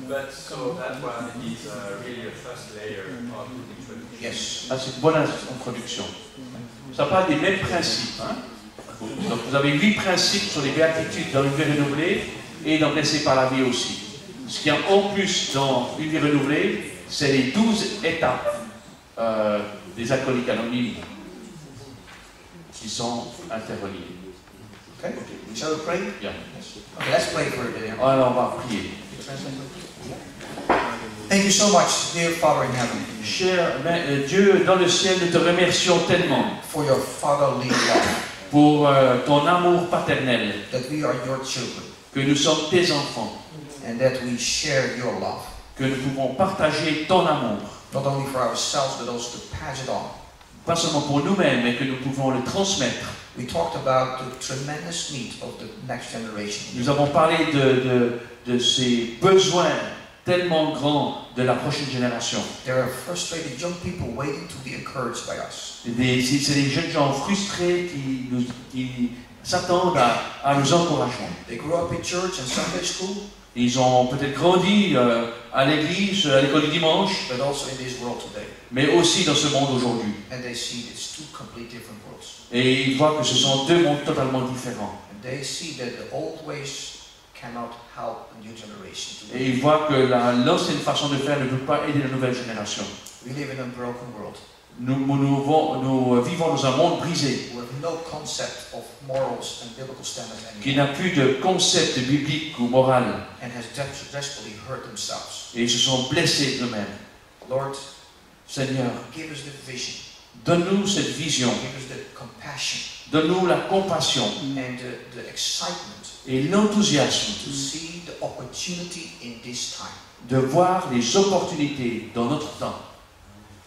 [SPEAKER 3] But so that one is really a first layer of the introduction.
[SPEAKER 2] Yes.
[SPEAKER 1] Ah, c'est une bonne introduction. Ça parle des mêmes principes. Hein? Donc vous avez 8 principes sur les béatitudes dans une vie renouvelée et dans Blessé par la vie aussi. Ce qu'il y a en plus dans une vie renouvelée, c'est les 12 étapes des alcooliques anonymes qui sont interreliées.
[SPEAKER 2] Okay. Shall we pray?
[SPEAKER 1] Bien.
[SPEAKER 2] Okay, let's pray for it.
[SPEAKER 1] Alors on va prier.
[SPEAKER 2] Thank you so much, dear Father in heaven,
[SPEAKER 1] Cher Dieu dans le ciel, nous te remercions tellement
[SPEAKER 2] for your fatherly love,
[SPEAKER 1] pour ton amour paternel,
[SPEAKER 2] that we are your children,
[SPEAKER 1] que nous sommes tes enfants,
[SPEAKER 2] and that we share your love,
[SPEAKER 1] que nous pouvons partager ton amour,
[SPEAKER 2] not only for ourselves, but also to pass it on.
[SPEAKER 1] pas seulement pour nous-mêmes, mais que nous pouvons le transmettre.
[SPEAKER 2] We talked about the tremendous need of the next generation.
[SPEAKER 1] Nous avons parlé de ces besoins tellement grands de la prochaine génération.
[SPEAKER 2] There are frustrated young people waiting to be encouraged by us.
[SPEAKER 1] C'est des jeunes gens frustrés qui s'attendent à nos encouragements.
[SPEAKER 2] They grew up in church and Sunday school,
[SPEAKER 1] Ils ont peut-être grandi à l'église, à l'école du dimanche,
[SPEAKER 2] but also in this world today.
[SPEAKER 1] mais aussi dans ce monde aujourd'hui.
[SPEAKER 2] And they see it's two complete different worlds.
[SPEAKER 1] Et ils voient que ce sont deux mondes totalement différents.
[SPEAKER 2] And they see that the old ways cannot help the new generation.
[SPEAKER 1] Et ils voient que l'ancienne façon de faire ne peut pas aider la nouvelle génération.
[SPEAKER 2] We live in a broken world.
[SPEAKER 1] Nous vivons dans un monde brisé,
[SPEAKER 2] We have no concept of morals and biblical standards
[SPEAKER 1] qui
[SPEAKER 2] anymore,
[SPEAKER 1] n'a plus de concept biblique ou moral,
[SPEAKER 2] and has desperately hurt themselves.
[SPEAKER 1] et ils se sont blessés eux-mêmes.
[SPEAKER 2] Lord,
[SPEAKER 1] Seigneur,
[SPEAKER 2] give us the vision,
[SPEAKER 1] donne-nous cette vision,
[SPEAKER 2] give us the compassion,
[SPEAKER 1] donne-nous la compassion
[SPEAKER 2] and the excitement
[SPEAKER 1] et l'enthousiasme
[SPEAKER 2] to see the opportunity in this time.
[SPEAKER 1] de voir les opportunités dans notre temps.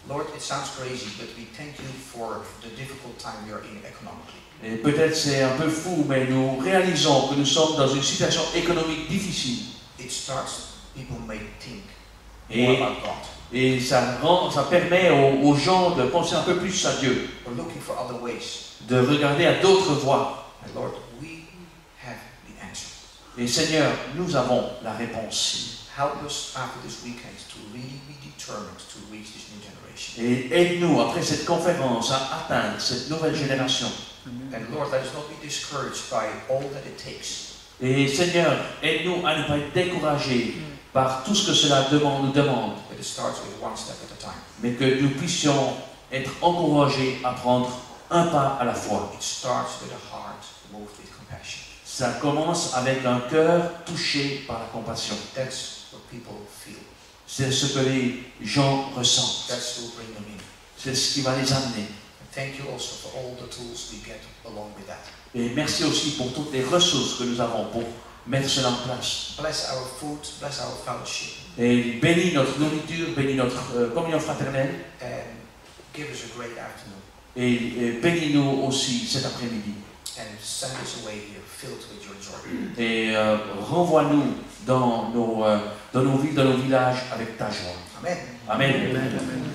[SPEAKER 2] Lord, it sounds crazy, but we thank you for the difficult time we are in economically.
[SPEAKER 1] Et peut-être c'est un peu fou, mais nous réalisons que nous sommes dans une situation économique difficile.
[SPEAKER 2] It starts, people may think
[SPEAKER 1] Et,
[SPEAKER 2] more about God.
[SPEAKER 1] et ça permet aux gens de penser un peu plus à Dieu,
[SPEAKER 2] We're looking for other ways.
[SPEAKER 1] de regarder à d'autres voies.
[SPEAKER 2] And Lord, we have the answer.
[SPEAKER 1] Et Seigneur, nous avons la réponse.
[SPEAKER 2] Help us after this weekend to really be determined to reach this new generation.
[SPEAKER 1] Et aide-nous, après cette conférence, à atteindre cette nouvelle génération.
[SPEAKER 2] And Lord, let us not be discouraged by all that it takes.
[SPEAKER 1] Et Seigneur, aide-nous à ne pas être découragés par tout ce que cela nous demande,
[SPEAKER 2] But it starts with one step at a time.
[SPEAKER 1] mais que nous puissions être encouragés à prendre un pas à la fois.
[SPEAKER 2] It starts with a heart moved with compassion.
[SPEAKER 1] Ça commence avec un cœur touché par la compassion.
[SPEAKER 2] That's what people feel.
[SPEAKER 1] C'est ce que les gens ressentent.
[SPEAKER 2] That's what will bring them in.
[SPEAKER 1] C'est ce qui va les amener.
[SPEAKER 2] And thank you also for all the tools we get along with that.
[SPEAKER 1] Et merci aussi pour toutes les ressources que nous avons pour mettre cela en place.
[SPEAKER 2] Bless our food, bless our fellowship.
[SPEAKER 1] Et bénis notre nourriture, bénis notre communion fraternelle.
[SPEAKER 2] And give us a great afternoon.
[SPEAKER 1] Et bénis-nous aussi cet après-midi.
[SPEAKER 2] And send us away here filled with your joy.
[SPEAKER 1] Et renvoie-nous dans nos villes, dans nos villages avec ta joie.
[SPEAKER 2] Amen.
[SPEAKER 1] Amen.
[SPEAKER 4] Amen.